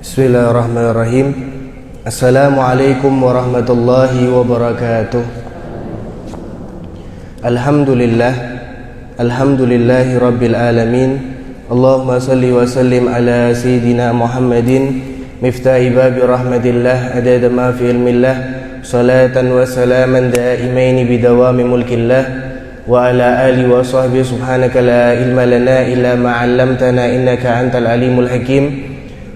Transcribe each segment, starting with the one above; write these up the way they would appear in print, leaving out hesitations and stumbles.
Bismillahirrahmanirrahim. Assalamualaikum warahmatullahi wabarakatuh. Alhamdulillahi rabbil alamin. Allahumma salli wa sallim ala sayyidina Muhammadin miftahi babi rahmatillah adada ma fi ilmillah, salatan wa salaman daimaini bidawami mulkillah, wa ala alihi wa sahbihi. Subhanaka la ilma lana illa ma 'allamtana innaka antal alimul hakim.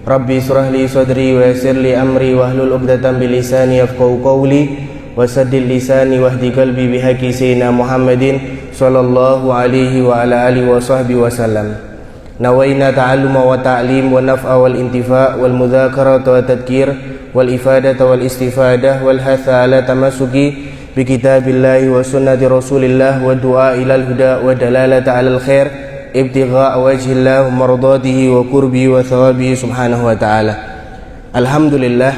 Rabbi surah li sadri wa yassir li amri wahlul 'uqdatam bil lisani yafqahu qawli wasaddil lisani wahdi qalbi bihaqqi sayyidina Muhammadin sallallahu alaihi wa ala alihi wa sahbihi wasallam. Nawaina ta'alluma wa ta'lim wa naf'a wal intifa' wal mudzakarata wa tadhkir wal ifadata wal istifadah wal hatha ala tamassuki bi kitabillahi wa sunnati rasulillah wa du'a ilal huda wa dalalata alal khair ibtigha' wajhillah wa mardatihi wa qurbihi wa thawabihi subhanahu wa ta'ala. Alhamdulillah,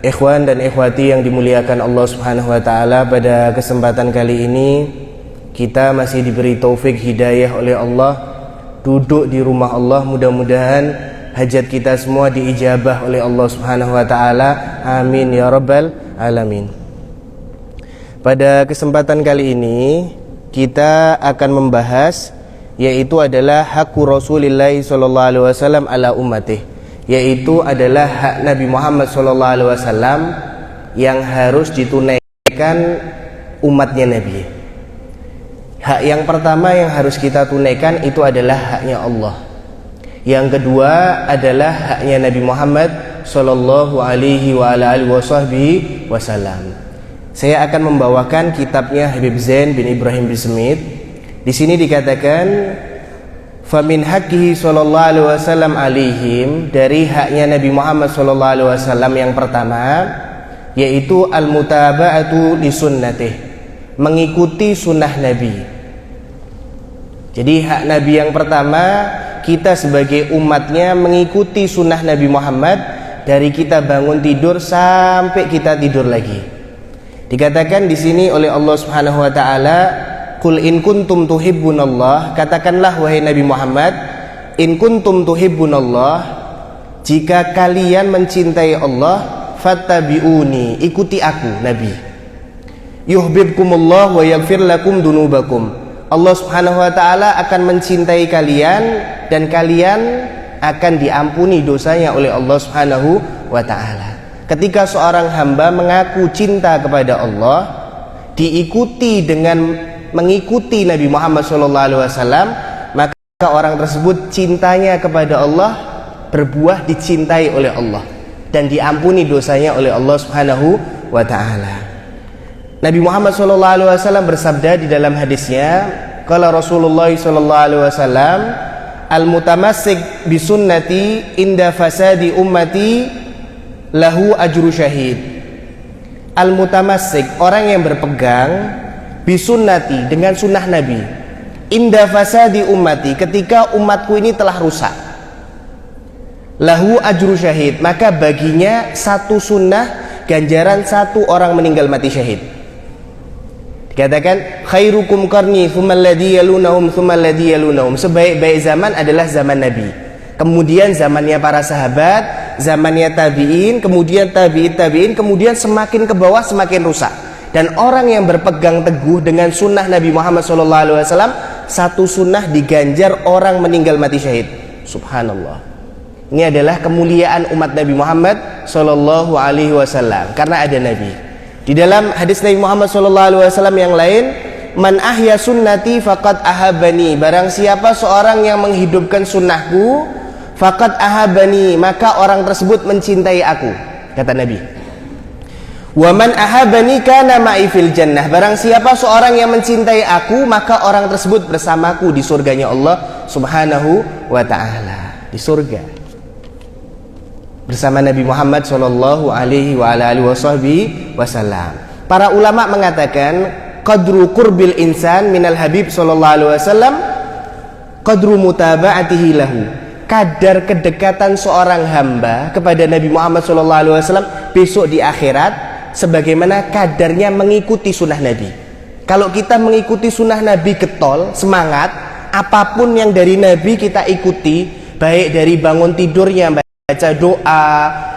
ikhwan dan ikhwati yang dimuliakan Allah subhanahu wa ta'ala, pada kesempatan kali ini kita masih diberi taufik hidayah oleh Allah duduk di rumah Allah. Mudah-mudahan hajat kita semua diijabah oleh Allah subhanahu wa ta'ala. Amin ya rabbal alamin. Pada kesempatan kali ini kita akan membahas, yaitu adalah hakku Rasulullah sallallahu alaihi wasallam ala ummatih, yaitu adalah hak Nabi Muhammad sallallahu alaihi wasallam yang harus ditunaikan umatnya Nabi. Hak yang pertama yang harus kita tunaikan itu adalah haknya Allah. Yang kedua adalah haknya Nabi Muhammad sallallahu alaihi wa ala alihi wasallam. Saya akan membawakan kitabnya Habib Zain bin Ibrahim bin Smith. Di sini dikatakan famin haqqihi sallallahu alaihi wasallam alaihim, dari haknya Nabi Muhammad sallallahu alaihi wasallam yang pertama yaitu al-mutaba'atu li sunnatih, mengikuti sunnah Nabi. Jadi hak Nabi yang pertama, kita sebagai umatnya mengikuti sunnah Nabi Muhammad dari kita bangun tidur sampai kita tidur lagi. Dikatakan di sini oleh Allah Subhanahu wa taala, Qul in kuntum tuhibbunallah, katakanlah wahai Nabi Muhammad, in kuntum tuhibbunallah, jika kalian mencintai Allah, fattabi'uni, ikuti aku Nabi. Yuhibbukumullah wa yaghfir lakum dunubakum, Allah subhanahu wa ta'ala akan mencintai kalian dan kalian akan diampuni dosanya oleh Allah subhanahu wa ta'ala. Ketika seorang hamba mengaku cinta kepada Allah, diikuti dengan mengikuti Nabi Muhammad SAW, maka orang tersebut cintanya kepada Allah berbuah dicintai oleh Allah dan diampuni dosanya oleh Allah Subhanahu wa ta'ala. Nabi Muhammad SAW bersabda di dalam hadisnya, qala Rasulullah SAW, al-mutamassik bisunnati inda fasadi ummati lahu ajru syahid. Al-mutamassik, orang yang berpegang bisunnati, dengan sunnah Nabi, inda fasadi ummati, ketika umatku ini telah rusak, lahu ajru syahid, maka baginya satu sunnah, ganjaran satu orang meninggal mati syahid. Dikatakan khairukum qarni tsummal ladzi yalunahum tsummal ladzi yalunahum, sebaik-baik zaman adalah zaman Nabi, kemudian zamannya para sahabat, zamannya tabi'in, kemudian tabi'in, kemudian semakin ke bawah semakin rusak. Dan orang yang berpegang teguh dengan sunnah Nabi Muhammad SAW, satu sunnah diganjar orang meninggal mati syahid. Subhanallah. Ini adalah kemuliaan umat Nabi Muhammad SAW karena ada Nabi. Di dalam hadis Nabi Muhammad SAW yang lain, man ahya sunnati faqad ahabani, barang siapa seorang yang menghidupkan sunnahku, faqad ahabani, maka orang tersebut mencintai aku, kata Nabi. Wa man ahabani kana ma'i fil jannah, barang siapa seorang yang mencintai aku, maka orang tersebut bersamaku di surganya Allah Subhanahu wa ta'ala, di surga bersama Nabi Muhammad sallallahu alaihi wa ala alihi wasallam. Para ulama mengatakan qadru qurbil insan minal habib sallallahu alaihi wasallam qadru mutaba'atihi lahu, kadar kedekatan seorang hamba kepada Nabi Muhammad sallallahu alaihi wasallam besok di akhirat sebagaimana kadarnya mengikuti sunnah Nabi. Kalau kita mengikuti sunnah Nabi getol, semangat, apapun yang dari Nabi kita ikuti, baik dari bangun tidurnya, baca doa,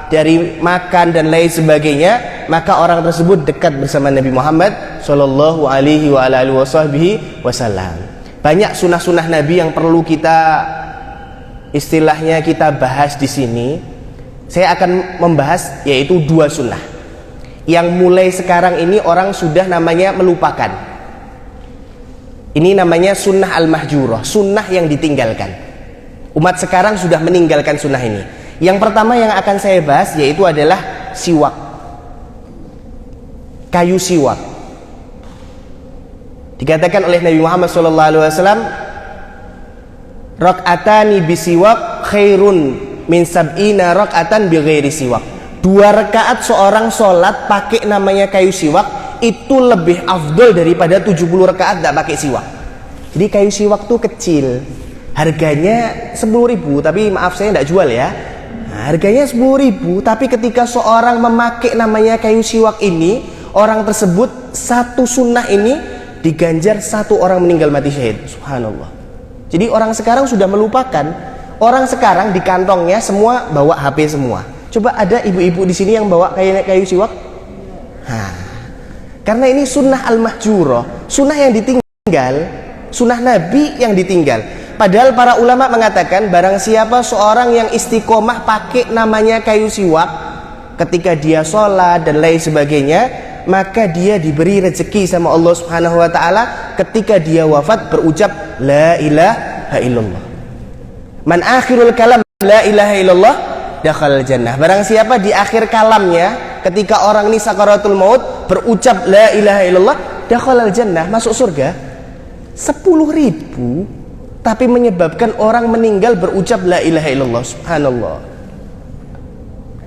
dari makan dan lain sebagainya, maka orang tersebut dekat bersama Nabi Muhammad Shallallahu Alaihi Wasallam. Banyak sunnah-sunnah Nabi yang perlu kita istilahnya kita bahas di sini. Saya akan membahas yaitu 2 sunnah yang mulai sekarang ini orang sudah namanya melupakan. Ini namanya sunnah al-mahjurah, sunnah yang ditinggalkan. Umat sekarang sudah meninggalkan sunnah ini. Yang pertama yang akan saya bahas yaitu adalah siwak, kayu siwak. Dikatakan oleh Nabi Muhammad SAW, rakaatani bisiwak khairun min sab'ina rakaatan bighairi siwak. 2 rakaat seorang sholat pakai namanya kayu siwak itu lebih afdol daripada 70 rakaat tidak pakai siwak. Jadi kayu siwak tuh kecil, harganya 10.000, tapi maaf saya tidak jual ya. Nah, harganya 10.000, tapi ketika seorang memakai namanya kayu siwak ini, orang tersebut satu sunnah ini diganjar 1 orang meninggal mati syahid. Subhanallah. Jadi orang sekarang sudah melupakan. Orang sekarang di kantongnya semua bawa HP semua. Coba ada ibu-ibu di sini yang bawa kayu siwak? Nah, karena ini sunnah al-mahjurah, sunnah yang ditinggal, sunnah Nabi yang ditinggal. Padahal para ulama mengatakan barang siapa seorang yang istiqomah pakai namanya kayu siwak ketika dia sholat dan lain sebagainya, maka dia diberi rezeki sama Allah Subhanahu wa taala ketika dia wafat berucap la ilaha illallah. Man akhirul kalam la ilaha illallah dakhalal jannah. Barang siapa di akhir kalamnya ketika orang ini sakaratul maut berucap la ilaha illallah dakhalal jannah, masuk surga. 10.000 tapi menyebabkan orang meninggal berucap la ilaha illallah. Subhanallah.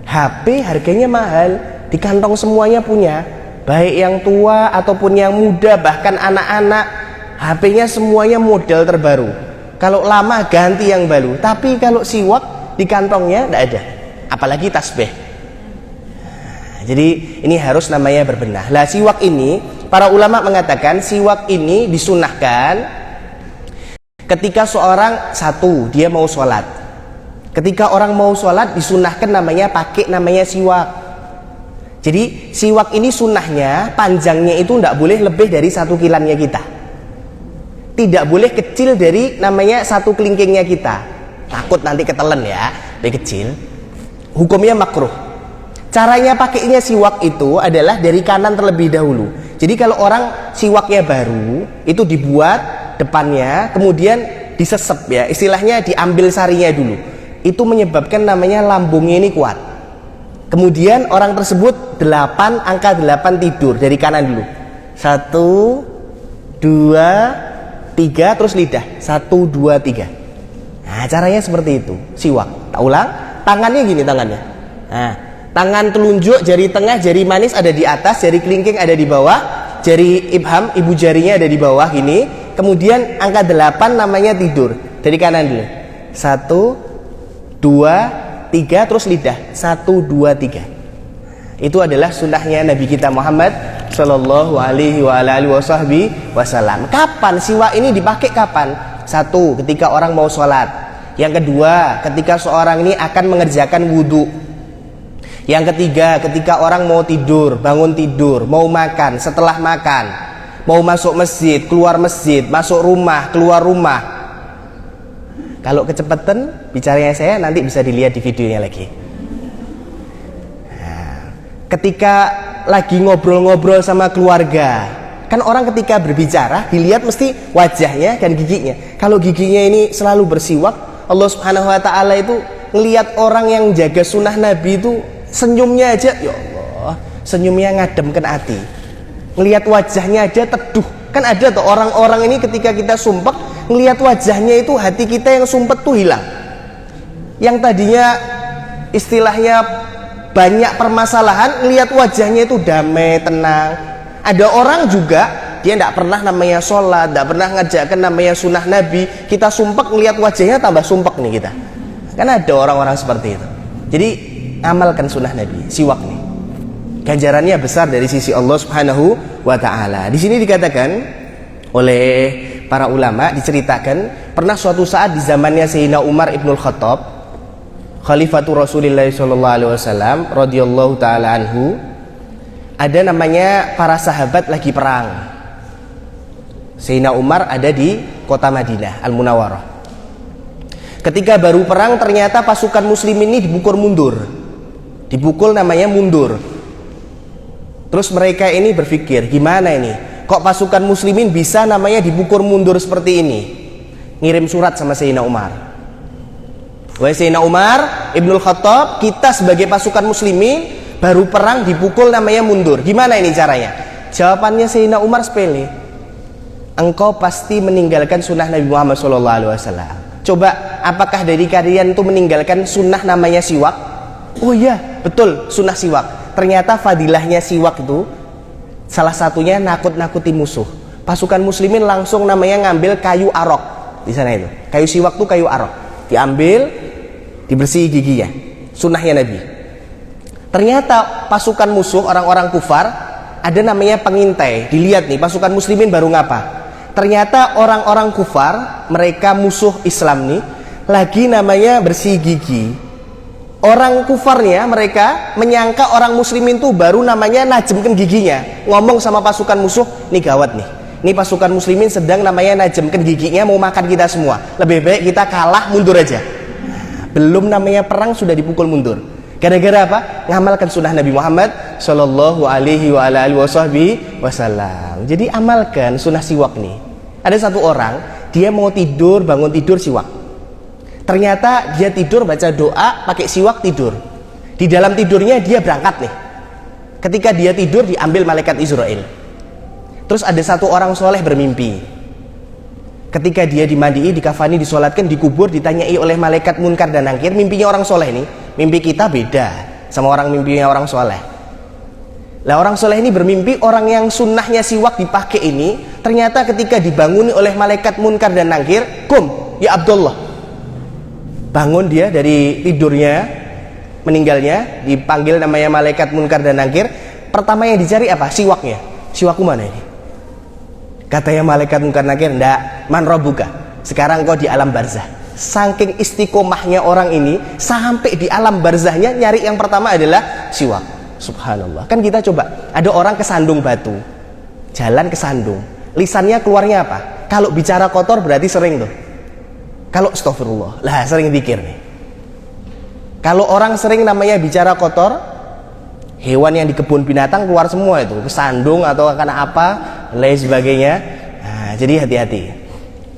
HP harganya mahal, di kantong semuanya punya, baik yang tua ataupun yang muda, bahkan anak-anak, HP-nya semuanya model terbaru. Kalau lama ganti yang baru, tapi kalau siwak di kantongnya tidak ada, apalagi tasbih. Jadi ini harus namanya berbenah. Lah siwak ini para ulama mengatakan siwak ini disunahkan ketika seorang dia mau sholat. Ketika orang mau sholat disunahkan namanya pakai namanya siwak. Jadi siwak ini sunnahnya panjangnya itu tidak boleh lebih dari 1 kilannya kita. Tidak boleh kecil dari namanya 1 kelingkingnya kita. Takut nanti ketelen ya, lebih kecil. Hukumnya makruh. Caranya pakainya siwak itu adalah dari kanan terlebih dahulu. Jadi kalau orang siwaknya baru itu dibuat depannya, kemudian disesep ya, istilahnya diambil sarinya dulu. Itu menyebabkan namanya lambungnya ini kuat. Kemudian orang tersebut angka 8 tidur dari kanan dulu. 1, 2, 3 terus lidah. 1, 2, 3. Nah, caranya seperti itu. Siwak. Tak ulang, tangannya gini tangannya. Nah, tangan telunjuk, jari tengah, jari manis ada di atas, jari kelingking ada di bawah, jari ibham, ibu jarinya ada di bawah gini. Kemudian angka 8 namanya tidur dari kanan dulu. 1, 2, 3 terus lidah. 1, 2, 3. Itu adalah sunnahnya Nabi kita Muhammad Shallallahu Alaihi Wasallam. Kapan siwak ini dipakai? Kapan? 1, ketika orang mau sholat. Yang kedua, ketika seorang ini akan mengerjakan wudhu. Yang ketiga, ketika orang mau tidur, bangun tidur, mau makan, setelah makan, mau masuk masjid, keluar masjid, masuk rumah, keluar rumah. Kalau kecepatan bicaranya saya nanti bisa dilihat di videonya lagi. Nah, ketika lagi ngobrol-ngobrol sama keluarga, kan orang ketika berbicara dilihat mesti wajahnya dan giginya. Kalau giginya ini selalu bersiwak, Allah Subhanahu wa taala itu ngelihat orang yang jaga sunnah Nabi itu senyumnya aja, ya Allah, senyumnya ngademkan hati. Ngelihat wajahnya aja teduh. Kan ada tuh orang-orang ini ketika kita sumpek, ngelihat wajahnya itu hati kita yang sumpet tuh hilang. Yang tadinya istilahnya banyak permasalahan, ngelihat wajahnya itu damai, tenang. Ada orang juga dia tidak pernah namanya sholat, tidak pernah ngajarkan namanya sunnah Nabi, kita sumpek ngelihat wajahnya tambah sumpek nih kita. Kan ada orang-orang seperti itu. Jadi amalkan sunnah Nabi, siwak nih. Ganjarannya besar dari sisi Allah Subhanahu wa taala. Di sini dikatakan oleh para ulama, diceritakan pernah suatu saat di zamannya Sayyidina Umar Ibnul Khattab Khalifatul Rasulullah sallallahu alaihi wasallam radhiyallahu taala anhu, ada namanya para sahabat lagi perang. Sayyidina Umar ada di kota Madinah Al-Munawwarah. Ketika baru perang, ternyata pasukan muslimin ini dipukul mundur. Dipukul namanya mundur. Terus mereka ini berpikir, gimana ini? Kok pasukan muslimin bisa namanya dipukul mundur seperti ini? Ngirim surat sama Sayyidina Umar. Wahai Sayyidina Umar Ibnul Khattab, kita sebagai pasukan muslimin baru perang dipukul namanya mundur. Gimana ini caranya? Jawabannya Sayyidina Umar sepele. Engkau pasti meninggalkan sunnah Nabi Muhammad SAW. Coba, apakah dari kalian itu meninggalkan sunnah namanya siwak? Oh iya, betul, sunnah siwak. Ternyata fadilahnya siwak itu salah satunya nakut-nakuti musuh. Pasukan muslimin langsung namanya ngambil kayu arok di sana itu. Kayu siwak itu kayu arok. Diambil, dibersihi giginya. Sunnahnya Nabi. Ternyata pasukan musuh, orang-orang kufar, ada namanya pengintai. Dilihat nih, pasukan muslimin baru ngapa? Ternyata orang-orang kufar, mereka musuh Islam nih, lagi namanya bersih gigi. Orang kufarnya mereka menyangka orang muslimin tuh baru namanya najemkan giginya. Ngomong sama pasukan musuh, nih gawat nih. Ini pasukan muslimin sedang namanya najemkan giginya mau makan kita semua. Lebih baik kita kalah, mundur aja. Belum namanya perang sudah dipukul mundur. Gara-gara apa? Ngamalkan sunnah Nabi Muhammad Sallallahu alaihi wasallam. Jadi amalkan sunnah siwak nih. Ada satu orang, dia mau tidur, bangun tidur siwak. Ternyata dia tidur baca doa, pakai siwak tidur. Di dalam tidurnya dia berangkat nih. Ketika dia tidur diambil malaikat Israel. Terus ada satu orang soleh bermimpi. Ketika dia dimandii, dikafani, disolatkan, dikubur, ditanyai oleh malaikat Munkar dan Nakir, mimpinya orang soleh nih. Mimpi kita beda sama orang mimpinya orang soleh. Lah orang soleh ini bermimpi orang yang sunnahnya siwak dipakai ini, ternyata ketika dibanguni oleh malaikat Munkar dan Nakir, kum ya Abdullah, bangun dia dari tidurnya, meninggalnya, dipanggil namanya malaikat Munkar dan Nakir. Pertama yang dicari apa? Siwaknya. Siwakku mana ini? Katanya malaikat Munkar Nakir, ndak, man rabbuka, sekarang kau di alam barzah. Saking istiqomahnya orang ini, sampai di alam barzahnya nyari yang pertama adalah siwak. Subhanallah. Kan kita coba, ada orang kesandung batu, jalan kesandung, lisannya keluarnya apa? Kalau bicara kotor berarti sering tuh. Kalau astagfirullah, lah sering zikir nih. Kalau orang sering namanya bicara kotor, hewan yang di kebun binatang keluar semua itu, kesandung atau karena apa, lain sebagainya. Nah, jadi hati-hati.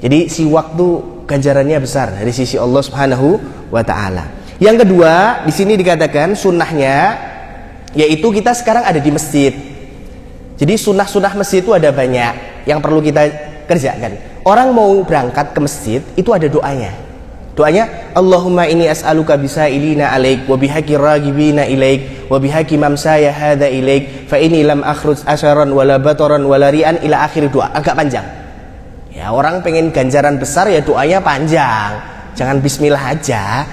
Jadi siwak tuh ganjarannya besar dari sisi Allah Subhanahu wa taala. Yang kedua, di sini dikatakan sunnahnya yaitu kita sekarang ada di masjid. Jadi sunnah-sunnah masjid itu ada banyak yang perlu kita kerjakan. Orang mau berangkat ke masjid itu ada doanya. Doanya, Allahumma inni as'aluka bisailina alaik wa bihaqqi ragibina ilaik wa bihaqqi mamsaya hadza ilaik fa inni lam akhruj asyaran wala bataran wala ri'an ila akhir doa. Agak panjang. Ya, orang pengen ganjaran besar ya doanya panjang. Jangan bismillah aja.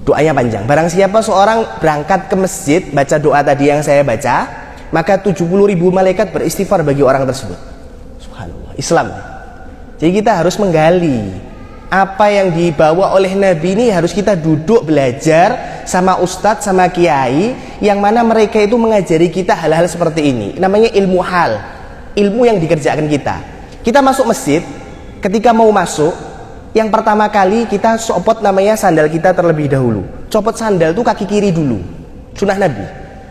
Doanya panjang. Barang siapa seorang berangkat ke masjid baca doa tadi yang saya baca, maka 70.000 malaikat beristighfar bagi orang tersebut. Subhanallah. Islam. Jadi kita harus menggali apa yang dibawa oleh Nabi ini, harus kita duduk belajar sama ustadz, sama kiai yang mana mereka itu mengajari kita hal-hal seperti ini. Namanya ilmu hal, ilmu yang dikerjakan kita. Kita masuk masjid, ketika mau masuk, yang pertama kali kita copot namanya sandal kita terlebih dahulu. Copot sandal itu kaki kiri dulu, sunnah Nabi.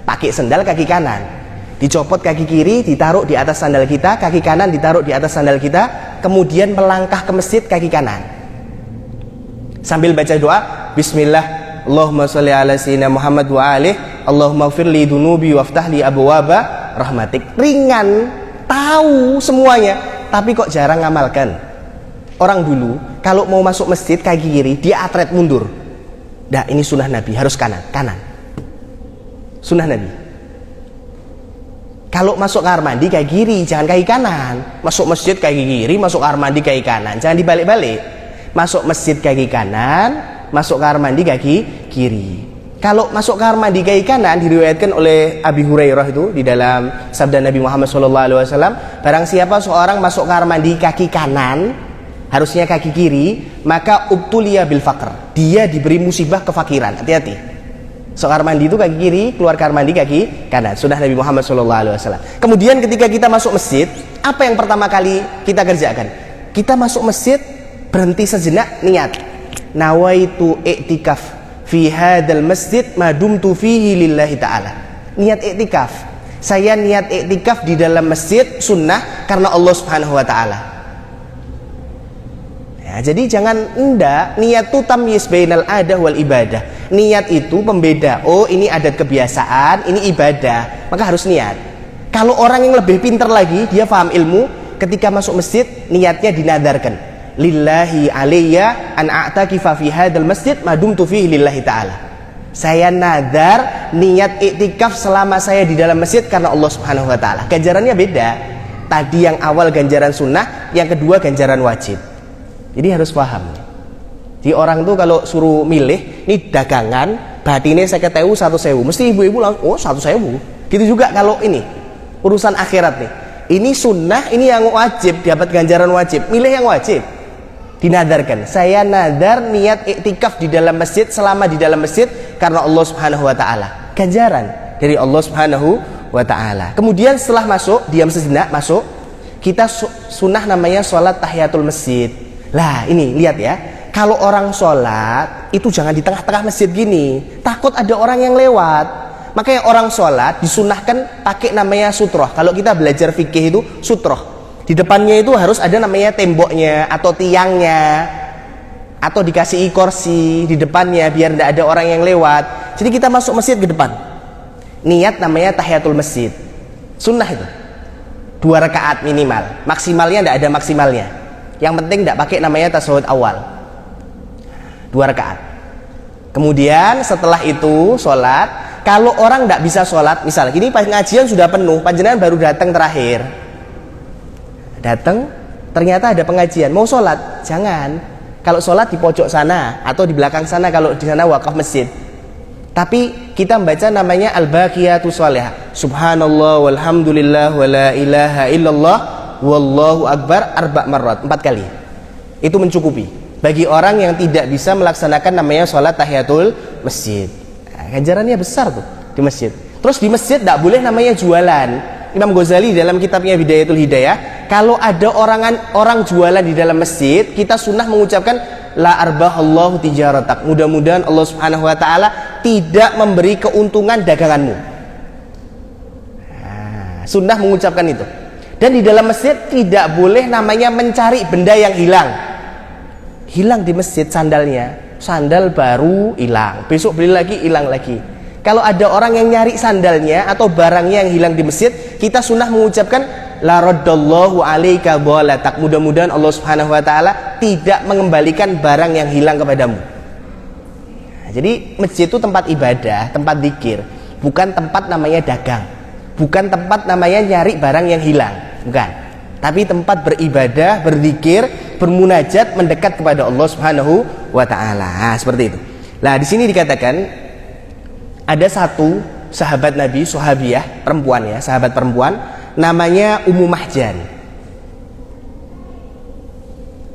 Pakai sandal kaki kanan, dicopot kaki kiri, ditaruh di atas sandal kita, kaki kanan ditaruh di atas sandal kita, kemudian melangkah ke masjid kaki kanan. Sambil baca doa, Bismillah, Allahumma sholli ala sayyidina Muhammad wa alih, Allahumma firli dunubi waftahli abwaba rahmatik. Ringan, tahu semuanya, tapi kok jarang ngamalkan. Orang dulu kalau mau masuk masjid kaki kiri, dia atret mundur. Nah, ini sunnah Nabi, harus kanan, kanan. Sunnah Nabi. Kalau masuk kamar mandi kaki kiri, jangan kaki kanan. Masuk masjid kaki kiri, masuk kamar mandi kaki kanan, jangan dibalik-balik. Masuk masjid kaki kanan, masuk kamar mandi kaki kiri. Kalau masuk kamar mandi kaki kanan, diriwayatkan oleh Abi Hurairah itu di dalam sabda Nabi Muhammad SAW, barang siapa seorang masuk kamar mandi kaki kanan, harusnya kaki kiri, maka ubtuliya bil faqr, dia diberi musibah kefakiran. Hati-hati. So kamar mandi itu kaki kiri, keluar kamar mandi kaki kanan. Sunnah Nabi Muhammad SAW. Kemudian ketika kita masuk masjid, apa yang pertama kali kita kerjakan? Kita masuk masjid, berhenti sejenak, niat. Nawaitu i'tikaf fi hadzal masjid ma dumtu fihi lillahi ta'ala. Niat i'tikaf. Saya niat i'tikaf di dalam masjid sunnah karena Allah Subhanahu wa taala. Ya, jadi jangan niat itu tamyiz bainal adah wal ibadah. Niat itu pembeda. Oh, ini adat kebiasaan, ini ibadah. Maka harus niat. Kalau orang yang lebih pintar lagi, dia paham ilmu, ketika masuk masjid niatnya dinadarkan. Lillahi alayya an a'takifa fi hadzal masjid ma dumtu fihi lillahi ta'ala. Saya nadar niat iktikaf selama saya di dalam masjid karena Allah Subhanahu wa taala. Ganjarannya beda. Tadi yang awal ganjaran sunnah, yang kedua ganjaran wajib. Jadi harus paham. Jadi orang tuh kalau suruh milih, ini dagangan, batinnya 50.000, 100.000. Mesti ibu-ibu langsung, oh 100.000. Gitu juga kalau ini urusan akhirat nih. Ini sunnah, ini yang wajib, dapat ganjaran wajib. Milih yang wajib. Dinadarkan. Saya nadar niat iktikaf di dalam masjid selama di dalam masjid karena Allah Subhanahu wa taala. Ganjaran dari Allah Subhanahu wa taala. Kemudian setelah masuk, diam sejenak, masuk, kita sunnah namanya sholat tahiyatul masjid. Lah ini lihat ya, kalau orang sholat itu jangan di tengah-tengah masjid gini, takut ada orang yang lewat. Makanya orang sholat disunahkan pakai namanya sutroh. Kalau kita belajar fikih itu sutroh, di depannya itu harus ada namanya temboknya atau tiangnya, atau dikasih kursi di depannya biar tidak ada orang yang lewat. Jadi kita masuk masjid ke depan, niat namanya tahiyatul masjid, sunnah itu 2 rakaat minimal, maksimalnya tidak ada maksimalnya. Yang penting tidak pakai namanya tasyahud awal, 2 rakaat. Kemudian setelah itu sholat. Kalau orang tidak bisa sholat, misalnya gini, pengajian sudah penuh, panjenengan baru datang terakhir, datang ternyata ada pengajian, mau sholat, jangan. Kalau sholat di pojok sana atau di belakang sana, kalau di sana wakaf masjid. Tapi kita membaca namanya al-baqiyatus sholihah, subhanallah walhamdulillah wala ilaha illallah wallahu akbar 4 marrat, 4 kali. Itu mencukupi bagi orang yang tidak bisa melaksanakan namanya sholat tahiyatul masjid. Nah, ganjarannya besar tuh di masjid. Terus di masjid tidak boleh namanya jualan. Imam Ghazali dalam kitabnya Bidayatul Hidayah, kalau ada orang jualan di dalam masjid, kita sunnah mengucapkan la arbahallahu tijaratak, mudah-mudahan Allah Subhanahu wa taala tidak memberi keuntungan daganganmu. Nah, sunnah mengucapkan itu. Dan di dalam masjid tidak boleh namanya mencari benda yang hilang di masjid. Sandal baru hilang, besok beli lagi hilang lagi. Kalau ada orang yang nyari sandalnya atau barangnya yang hilang di masjid, kita sunnah mengucapkan la raddallahu alaika dhalatak, mudah-mudahan Allah Subhanahu wa taala tidak mengembalikan barang yang hilang kepadamu. Nah, jadi masjid itu tempat ibadah, tempat zikir, bukan tempat namanya dagang, bukan tempat namanya nyari barang yang hilang, bukan. Tapi tempat beribadah, berzikir, bermunajat, mendekat kepada Allah Subhanahu wa taala. Nah, seperti itu. Nah, di sini dikatakan ada satu sahabat Nabi, sahabiah perempuan ya, sahabat perempuan, namanya Ummu Mahjan.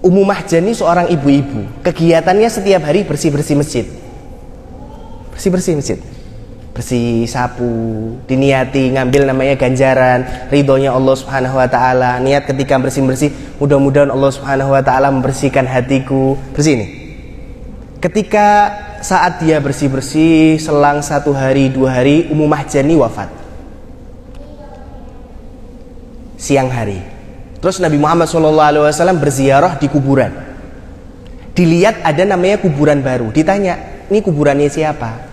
Ummu Mahjan ini seorang ibu-ibu. Kegiatannya setiap hari bersih-bersih masjid. Bersih-bersih masjid. Bersih sapu, diniati ngambil namanya ganjaran, ridhonya Allah Subhanahu wa taala. Niat ketika bersih-bersih, mudah-mudahan Allah Subhanahu wa taala membersihkan hatiku. Bersih ini. Ketika saat dia bersih-bersih, selang 1 hari 2 hari, Ummu Mahjan ini wafat. Siang hari. Terus Nabi Muhammad SAW berziarah di kuburan. Dilihat ada namanya kuburan baru. Ditanya, ini kuburannya siapa?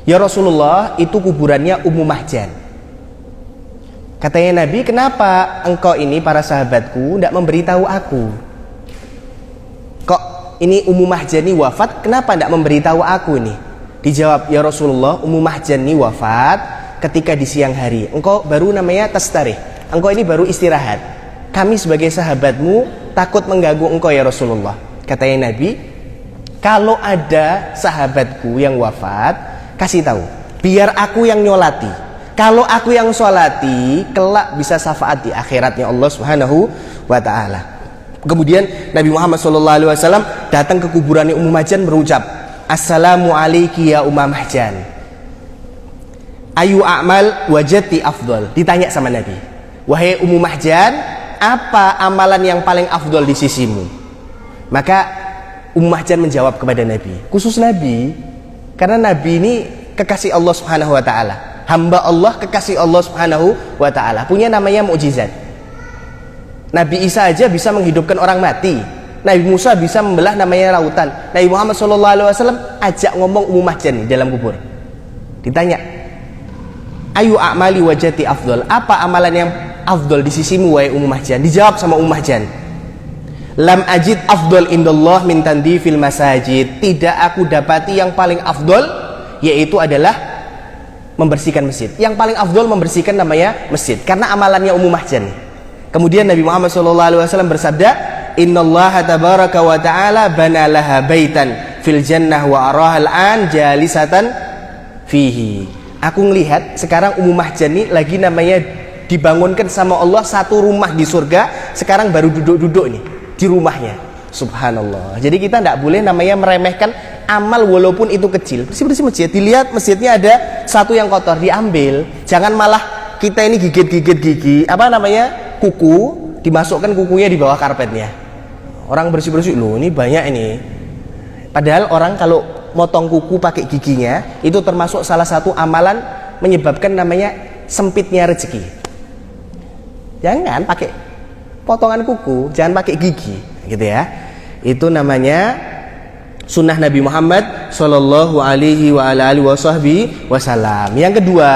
Ya Rasulullah, itu kuburannya Ummu Mahjan. Katanya Nabi, kenapa engkau ini para sahabatku tidak memberitahu aku? Kok ini Ummu Mahjan ini wafat, kenapa tidak memberitahu aku nih? Dijawab, ya Rasulullah, Ummu Mahjan ini wafat ketika di siang hari. Engkau baru namanya tastarih, engkau ini baru istirahat. Kami sebagai sahabatmu takut mengganggu engkau ya Rasulullah. Katanya Nabi, kalau ada sahabatku yang wafat, kasih tahu, biar aku yang nyolati. Kalau aku yang sholati, kelak bisa syafaat di akhiratnya Allah Subhanahu wa taala. Kemudian Nabi Muhammad SAW datang ke kuburan Ummu Mahjan berucap, Assalamu alayki ya Ummah Mahjan, ayu a'mal wajati afdol. Ditanya sama Nabi, wahai Ummu Mahjan, apa amalan yang paling afdol di sisimu? Maka Ummu Mahjan menjawab kepada Nabi, khusus Nabi, karena Nabi ini kekasih Allah Subhanahu wa taala, hamba Allah, kekasih Allah Subhanahu wa taala, punya namanya mukjizat. Nabi Isa aja bisa menghidupkan orang mati, Nabi Musa bisa membelah namanya lautan, Nabi Muhammad SAW ajak ngomong Ummu Mahjan dalam kubur. Ditanya, ayu a'mali wajati afdol, apa amalan yang afdol di sisimu wahai Ummu Mahjan? Dijawab sama Ummu Mahjan, lam ajid afdol indallah min tandifil masajid, tidak aku dapati yang paling afdol, yaitu adalah membersihkan masjid. Yang paling afdol membersihkan namanya masjid, karena amalannya Ummu Mahjan. Kemudian Nabi Muhammad SAW bersabda, innallaha tabaraka wa ta'ala bana laha baitan fil jannah wa arahal an jalisatan fihi. Aku ngelihat sekarang Ummu Mahjan ini lagi namanya dibangunkan sama Allah satu rumah di surga, sekarang baru duduk-duduk nih di rumahnya. Subhanallah. Jadi kita tidak boleh namanya meremehkan amal walaupun itu kecil. Bersih-bersih masjid, dilihat masjidnya ada satu yang kotor, diambil. Jangan malah kita ini gigit-gigit gigi, apa namanya, kuku, dimasukkan kukunya di bawah karpetnya. Orang bersih-bersih, loh ini banyak ini. Padahal orang kalau motong kuku pakai giginya, itu termasuk salah satu amalan menyebabkan namanya sempitnya rezeki. Jangan pakai potongan kuku, jangan pakai gigi, gitu ya. Itu namanya sunnah Nabi Muhammad Sallallahu Alaihi Wasallam. Yang kedua,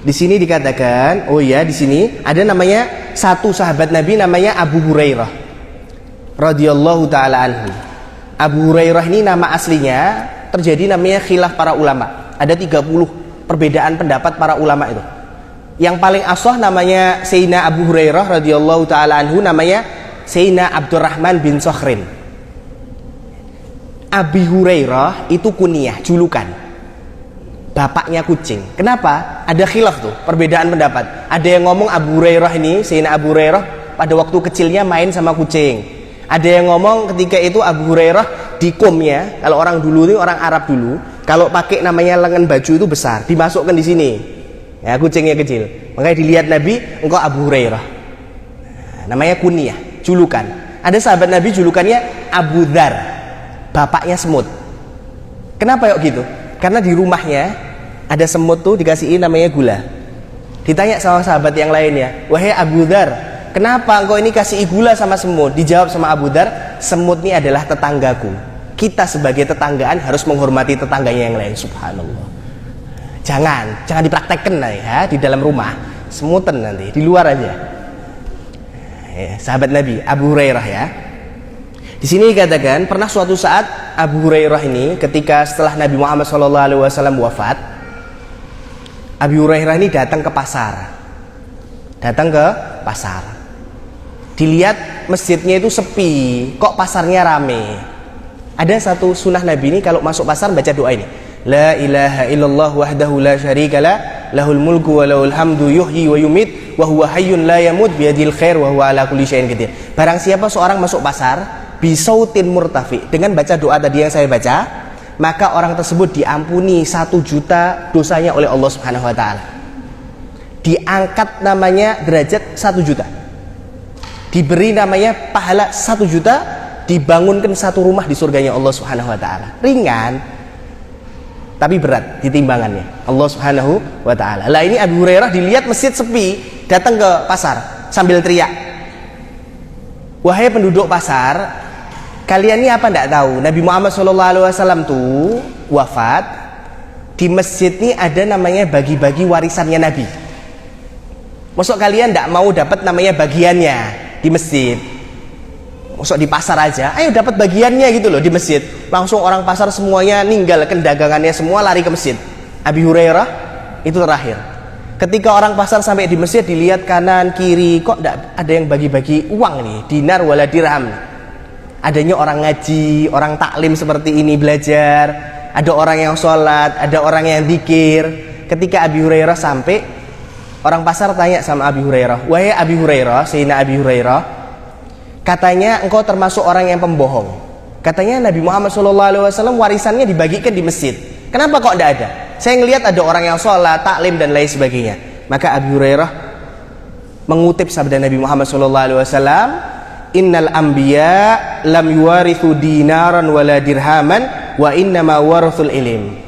di sini dikatakan, oh ya, di sini ada namanya satu sahabat Nabi namanya Abu Hurairah radhiyallahu taala anhu. Abu Hurairah ini nama aslinya terjadi namanya khilaf para ulama. Ada 30 perbedaan pendapat para ulama itu. Yang paling ashah namanya Sayyidina Abu Hurairah radhiyallahu taala anhu, namanya Sayyidina Abdurrahman bin Sakhrin. Abi Hurairah itu kunyah, julukan, bapaknya kucing. Kenapa? Ada khilaf tuh, perbedaan pendapat. Ada yang ngomong Abu Hurairah ini, Sayyidina Abu Hurairah pada waktu kecilnya main sama kucing. Ada yang ngomong ketika itu Abu Hurairah dikumnya, kalau orang dulu ini, orang Arab dulu, kalau pakai namanya lengan baju itu besar, dimasukkan di sini. Ya, kucingnya kecil. Makanya dilihat Nabi, engkau Abu Hurairah. Namanya kunyah, julukan. Ada sahabat Nabi julukannya Abu Dzar, bapaknya semut. Kenapa yuk gitu? Karena di rumahnya ada semut tuh dikasihin namanya gula. Ditanya sama sahabat yang lainnya, wahai Abu Dzar, kenapa engkau ini kasih gula sama semut? Dijawab sama Abu Dzar, semut ini adalah tetanggaku. Kita sebagai tetanggaan harus menghormati tetangganya yang lain. Subhanallah. Jangan dipraktekkan ya di dalam rumah, semutan nanti di luar aja. Ya, sahabat Nabi Abu Hurairah ya. Di sini dikatakan pernah suatu saat Abu Hurairah ini ketika setelah Nabi Muhammad SAW wafat, Abu Hurairah ini datang ke pasar. Dilihat masjidnya itu sepi, kok pasarnya rame. Ada satu sunnah Nabi ini kalau masuk pasar baca doa ini. La ilaha illallah wahdahu la syarikalah, lahul mulku wa lahul hamdu yuhyi wa yumit wa huwa hayyun la yamut biyadil khair wa huwa ala kulli syai'in qadir. Barang siapa seorang masuk pasar bisautin murtafi, dengan baca doa tadi yang saya baca, maka orang tersebut diampuni 1 juta dosanya oleh Allah Subhanahu wa taala. Diangkat namanya derajat 1 juta. Diberi namanya pahala 1 juta, dibangunkan satu rumah di surganya Allah Subhanahu wa taala. Ringan tapi berat di timbangannya Allah Subhanahu wa taala. Lah ini Abu Hurairah dilihat masjid sepi, datang ke pasar sambil teriak, wahai penduduk pasar, kalian ini apa enggak tahu Nabi Muhammad SAW tuh wafat, di masjid ini ada namanya bagi-bagi warisannya Nabi. Maksud kalian enggak mau dapat namanya bagiannya di masjid? Maksud di pasar aja, ayo dapat bagiannya gitu loh di masjid. Langsung orang pasar semuanya ninggalkan dagangannya, semua lari ke masjid. Abi Hurairah itu terakhir. Ketika orang pasar sampai di masjid, dilihat kanan kiri, kok enggak ada yang bagi-bagi uang nih, dinar wala dirham. Adanya orang ngaji, orang taklim seperti ini belajar, ada orang yang sholat, ada orang yang zikir. Ketika Abi Hurairah sampai, orang pasar tanya sama Abi Hurairah, wahai Abi Hurairah, Sayyidina Abi Hurairah, katanya engkau termasuk orang yang pembohong. Katanya Nabi Muhammad SAW warisannya dibagikan di masjid. Kenapa kok tidak ada? Saya ngelihat ada orang yang sholat, taklim dan lain sebagainya. Maka Abu Hurairah mengutip sabda Nabi Muhammad SAW, innal anbiya lam yuwarithu dinaran wala dirhaman wa innama warathul ilm.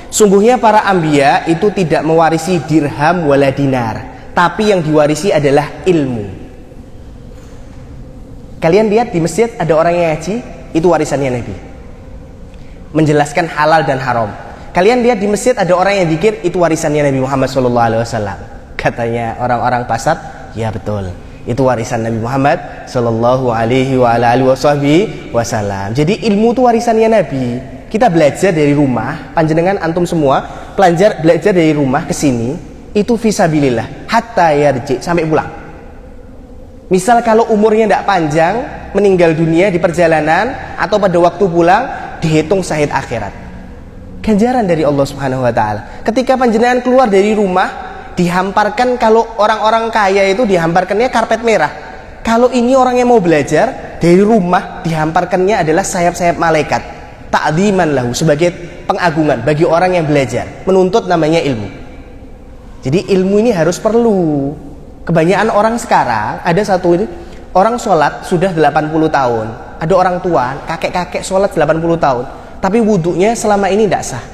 Sungguhnya para anbiya itu tidak mewarisi dirham wala dinar, tapi yang diwarisi adalah ilmu. Kalian lihat di masjid ada orang yang ngaji, itu warisannya Nabi, menjelaskan halal dan haram. Kalian lihat di masjid ada orang yang zikir, itu warisannya Nabi Muhammad SAW. Katanya orang-orang pasar, ya betul, itu warisan Nabi Muhammad Sallallahu Alaihi Wasallam. Jadi ilmu itu warisannya Nabi. Kita belajar dari rumah, panjenengan antum semua belajar dari rumah ke sini, itu fisabilillah hatta yarji, sampai pulang. Misal kalau umurnya tidak panjang, meninggal dunia di perjalanan atau pada waktu pulang, dihitung syahid akhirat. Ganjaran dari Allah Subhanahu wa taala. Ketika panjenengan keluar dari rumah, dihamparkan, kalau orang-orang kaya itu dihamparkannya karpet merah. Kalau ini orang yang mau belajar dari rumah, dihamparkannya adalah sayap-sayap malaikat. Ta'dziman lahu, sebagai pengagungan bagi orang yang belajar, menuntut namanya ilmu. Jadi ilmu ini harus perlu. Kebanyakan orang sekarang, ada satu ini, orang sholat sudah 80 tahun. Ada orang tua, kakek-kakek sholat 80 tahun. Tapi wudhunya selama ini tidak sah.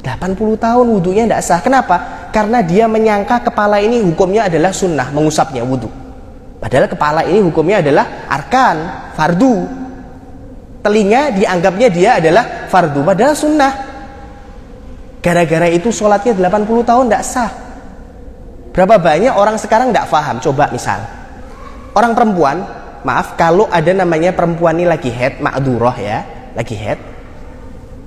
80 tahun wudhunya tidak sah. Kenapa? Karena dia menyangka kepala ini hukumnya adalah sunnah, mengusapnya wudhu. Padahal kepala ini hukumnya adalah arkan, fardu. Telinga dianggapnya dia adalah fardu, padahal sunnah. Gara-gara itu sholatnya 80 tahun tidak sah. Berapa banyak orang sekarang tidak paham? Coba misal orang perempuan, maaf, kalau ada namanya perempuan ini lagi haid, ma'durah ya, lagi haid,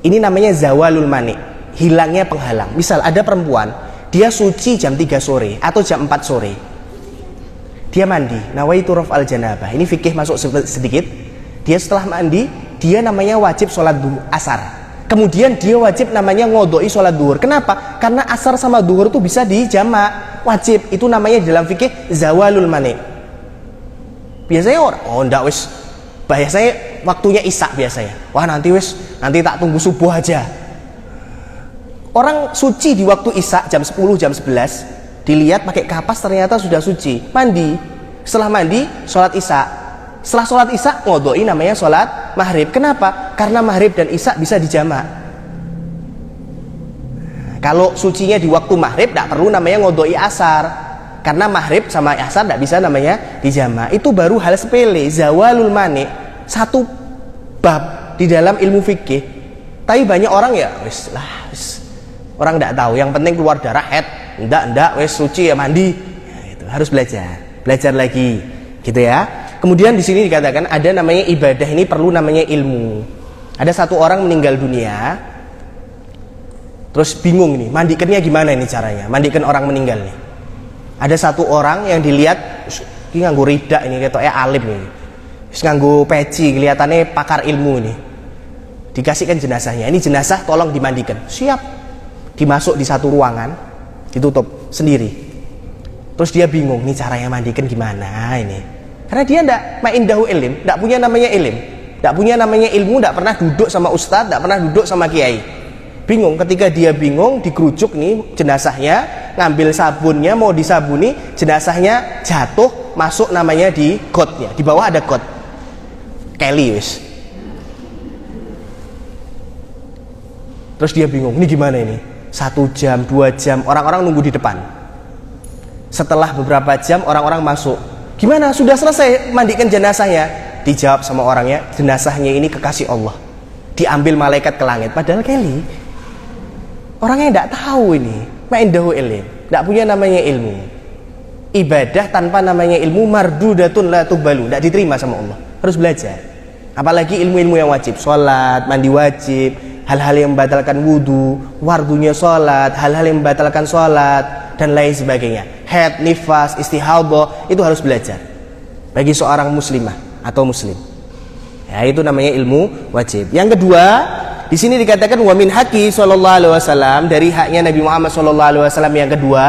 ini namanya zawalul mani, hilangnya penghalang. Misal ada perempuan, dia suci jam 3 sore atau jam 4 sore, dia mandi, nawaitu raf'al janabah, ini fikih masuk sedikit. Dia setelah mandi, dia namanya wajib sholat asar. Kemudian dia wajib namanya ngodoi sholat duhur. Kenapa? Karena asar sama duhur itu bisa dijamak, wajib. Itu namanya dalam fikih zawalul mani. Biasanya orang, oh ndak wis, biasanya waktunya isya biasanya. Wah nanti tak tunggu subuh aja. Orang suci di waktu isya jam 10, jam 11, dilihat pakai kapas ternyata sudah suci, mandi. Setelah mandi, sholat isya. Setelah sholat isya, ngodoi namanya sholat maghrib. Kenapa? Karena maghrib dan isya bisa dijamak. Kalau sucinya di waktu maghrib, tidak perlu namanya ngodoi asar. Karena maghrib sama asar tidak bisa namanya dijamak. Itu baru hal sepele, zawalul mani, satu bab di dalam ilmu fikih. Tapi banyak orang ya, orang tidak tahu. Yang penting keluar darah haid, ndak, suci ya mandi. Ya, itu harus belajar lagi, gitu ya. Kemudian di sini dikatakan ada namanya ibadah, ini perlu namanya ilmu. Ada satu orang meninggal dunia, terus bingung nih, mandikannya gimana ini caranya? Mandikan orang meninggal nih. Ada satu orang yang dilihat, ini nganggo rida ini, ketoknya alim nih, nganggo peci, kelihatannya pakar ilmu nih. Dikasihkan jenazahnya, ini jenazah tolong dimandikan. Siap. Dimasuk di satu ruangan, ditutup sendiri. Terus dia bingung, nih caranya mandikan gimana ini? Karena dia ma'indahu ilm, tidak punya namanya ilm, tidak punya namanya ilmu, tidak pernah duduk sama ustadz, tidak pernah duduk sama kiai. Bingung, ketika dia bingung, dikerucuk nih jenazahnya, ngambil sabunnya mau disabuni, jenazahnya jatuh, masuk namanya di gotnya, di bawah ada got, Kelly wis. Terus dia bingung, ini gimana ini? 1 jam, 2 jam, orang-orang nunggu di depan. Setelah beberapa jam, orang-orang masuk. Gimana? Sudah selesai mandikan jenazahnya? Dijawab sama orangnya, jenazahnya ini kekasih Allah, diambil malaikat ke langit. Padahal Kelly orangnya tidak tahu ini, ma'indahu ilm, tidak punya namanya ilmu. Ibadah tanpa namanya ilmu mardudatun la tuqbalu, tidak diterima sama Allah. Harus belajar. Apalagi ilmu-ilmu yang wajib, sholat, mandi wajib, hal-hal yang membatalkan wudhu, wardunya sholat, hal-hal yang membatalkan sholat, dan lain sebagainya. Haid, nifas, istihadah, itu harus belajar bagi seorang muslimah atau muslim. Ya, itu namanya ilmu wajib. Yang kedua, di sini dikatakan wa min haqqi sallallahu alaihi wasallam, dari haknya Nabi Muhammad sallallahu alaihi wasallam yang kedua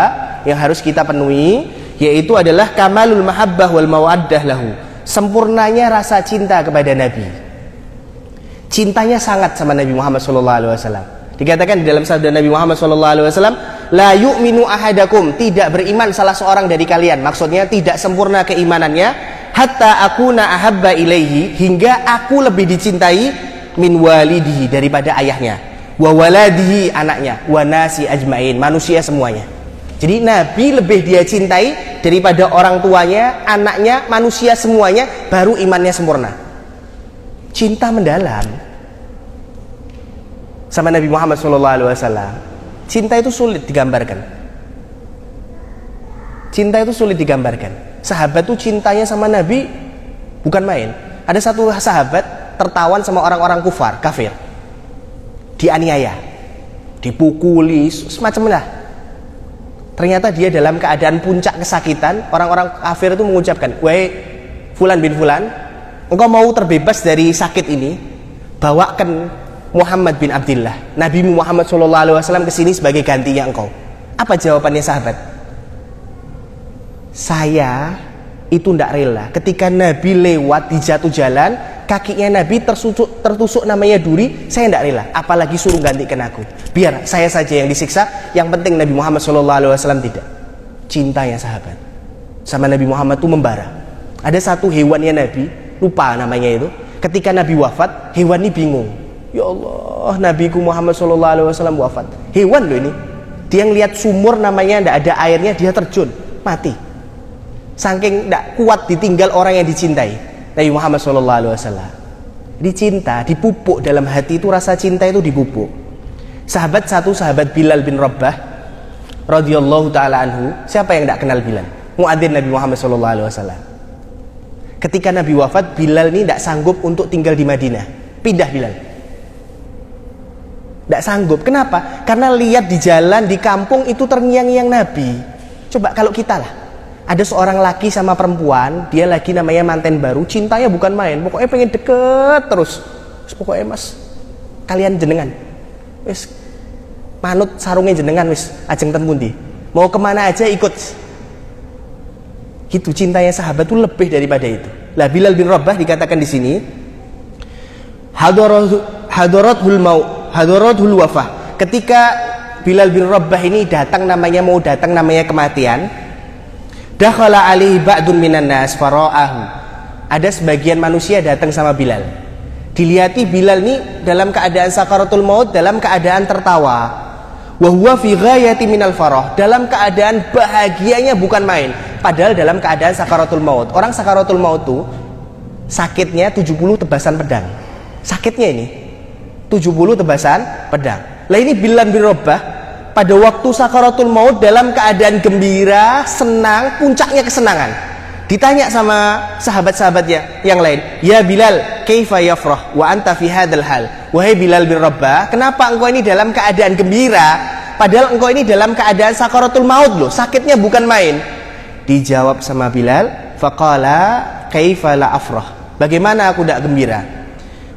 yang harus kita penuhi, yaitu adalah kamalul mahabbah wal mawaddah lahu, sempurnanya rasa cinta kepada Nabi. Cintanya sangat sama Nabi Muhammad SAW. Dikatakan di dalam sabda Nabi Muhammad SAW, la yu'minu ahadakum, tidak beriman salah seorang dari kalian. Maksudnya tidak sempurna keimanannya, hatta akuna ahabba ilaihi, hingga aku lebih dicintai min walidihi, daripada ayahnya, wa waladihi, anaknya, wa nasi ajmain, manusia semuanya. Jadi Nabi lebih dia cintai daripada orang tuanya, anaknya, manusia semuanya, baru imannya sempurna. Cinta mendalam sama Nabi Muhammad SAW. Cinta itu sulit digambarkan. Cinta itu sulit digambarkan. Sahabat tuh cintanya sama Nabi bukan main. Ada satu sahabat tertawan sama orang-orang kafir, dianiaya, dipukuli, semacam lah. Ternyata dia dalam keadaan puncak kesakitan. Orang-orang kafir itu mengucapkan, wahai Fulan bin Fulan, engkau mau terbebas dari sakit ini, bawakan Muhammad bin Abdullah, Nabi Muhammad SAW ke sini sebagai gantinya engkau. Apa jawabannya sahabat? Saya itu tidak rela ketika Nabi lewat di jatuh jalan, kakinya Nabi tertusuk namanya duri, saya tidak rela, apalagi suruh gantikan aku. Biar saya saja yang disiksa, yang penting Nabi Muhammad SAW tidak. Cintanya sahabat sama Nabi Muhammad itu membara. Ada satu hewannya Nabi, lupa namanya itu, ketika Nabi wafat, hewan ini bingung. Ya Allah, Nabiku Muhammad SAW wafat. Hewan loh ini. Dia ngelihat sumur namanya tidak ada airnya, dia terjun, mati. Saking tidak kuat ditinggal orang yang dicintai, Nabi Muhammad SAW. Dicinta, dipupuk dalam hati itu, rasa cinta itu dipupuk. Sahabat Bilal bin Rabah radhiyallahu taala anhu. Siapa yang tidak kenal Bilal? Muadzin Nabi Muhammad SAW. Ketika Nabi wafat, Bilal ini tidak sanggup untuk tinggal di Madinah. Pindah Bilal. Tidak sanggup. Kenapa? Karena lihat di jalan, di kampung itu terngiang-ngiang Nabi. Coba kalau kita lah, ada seorang laki sama perempuan, dia lagi namanya manten baru, cintanya bukan main, pokoknya pengen deket terus. Pokoknya mas, kalian jenengan, wis manut sarungnya jenengan, wis ajeng ten pundi, mau kemana aja ikut. Gitu cintanya sahabat itu lebih daripada itu. Lah Bilal bin Rabah dikatakan di sini, hadaratul wafah. Ketika Bilal bin Rabah ini mau datang namanya kematian, dakhala alaihi ba'dun minan nas fara'ahu. Ada sebagian manusia datang sama Bilal. Dilihati Bilal ini dalam keadaan sakaratul maut, dalam keadaan tertawa. Wa huwa fi ghayati minal farah, dalam keadaan bahagianya bukan main. Padahal dalam keadaan sakaratul maut. Orang sakaratul maut tuh sakitnya 70 tebasan pedang. Sakitnya ini 70 tebasan pedang. Lah ini Bilal bin Rabah pada waktu sakaratul maut dalam keadaan gembira, senang, puncaknya kesenangan. Ditanya sama sahabat-sahabatnya yang lain, "Ya Bilal, kaifa yafrah wa anta fi hadzal hal?" Wahai Bilal bin Rabah, kenapa engkau ini dalam keadaan gembira padahal engkau ini dalam keadaan sakaratul maut loh, sakitnya bukan main. Dijawab sama Bilal, faqala kaifa la afrah? Bagaimana aku tidak gembira?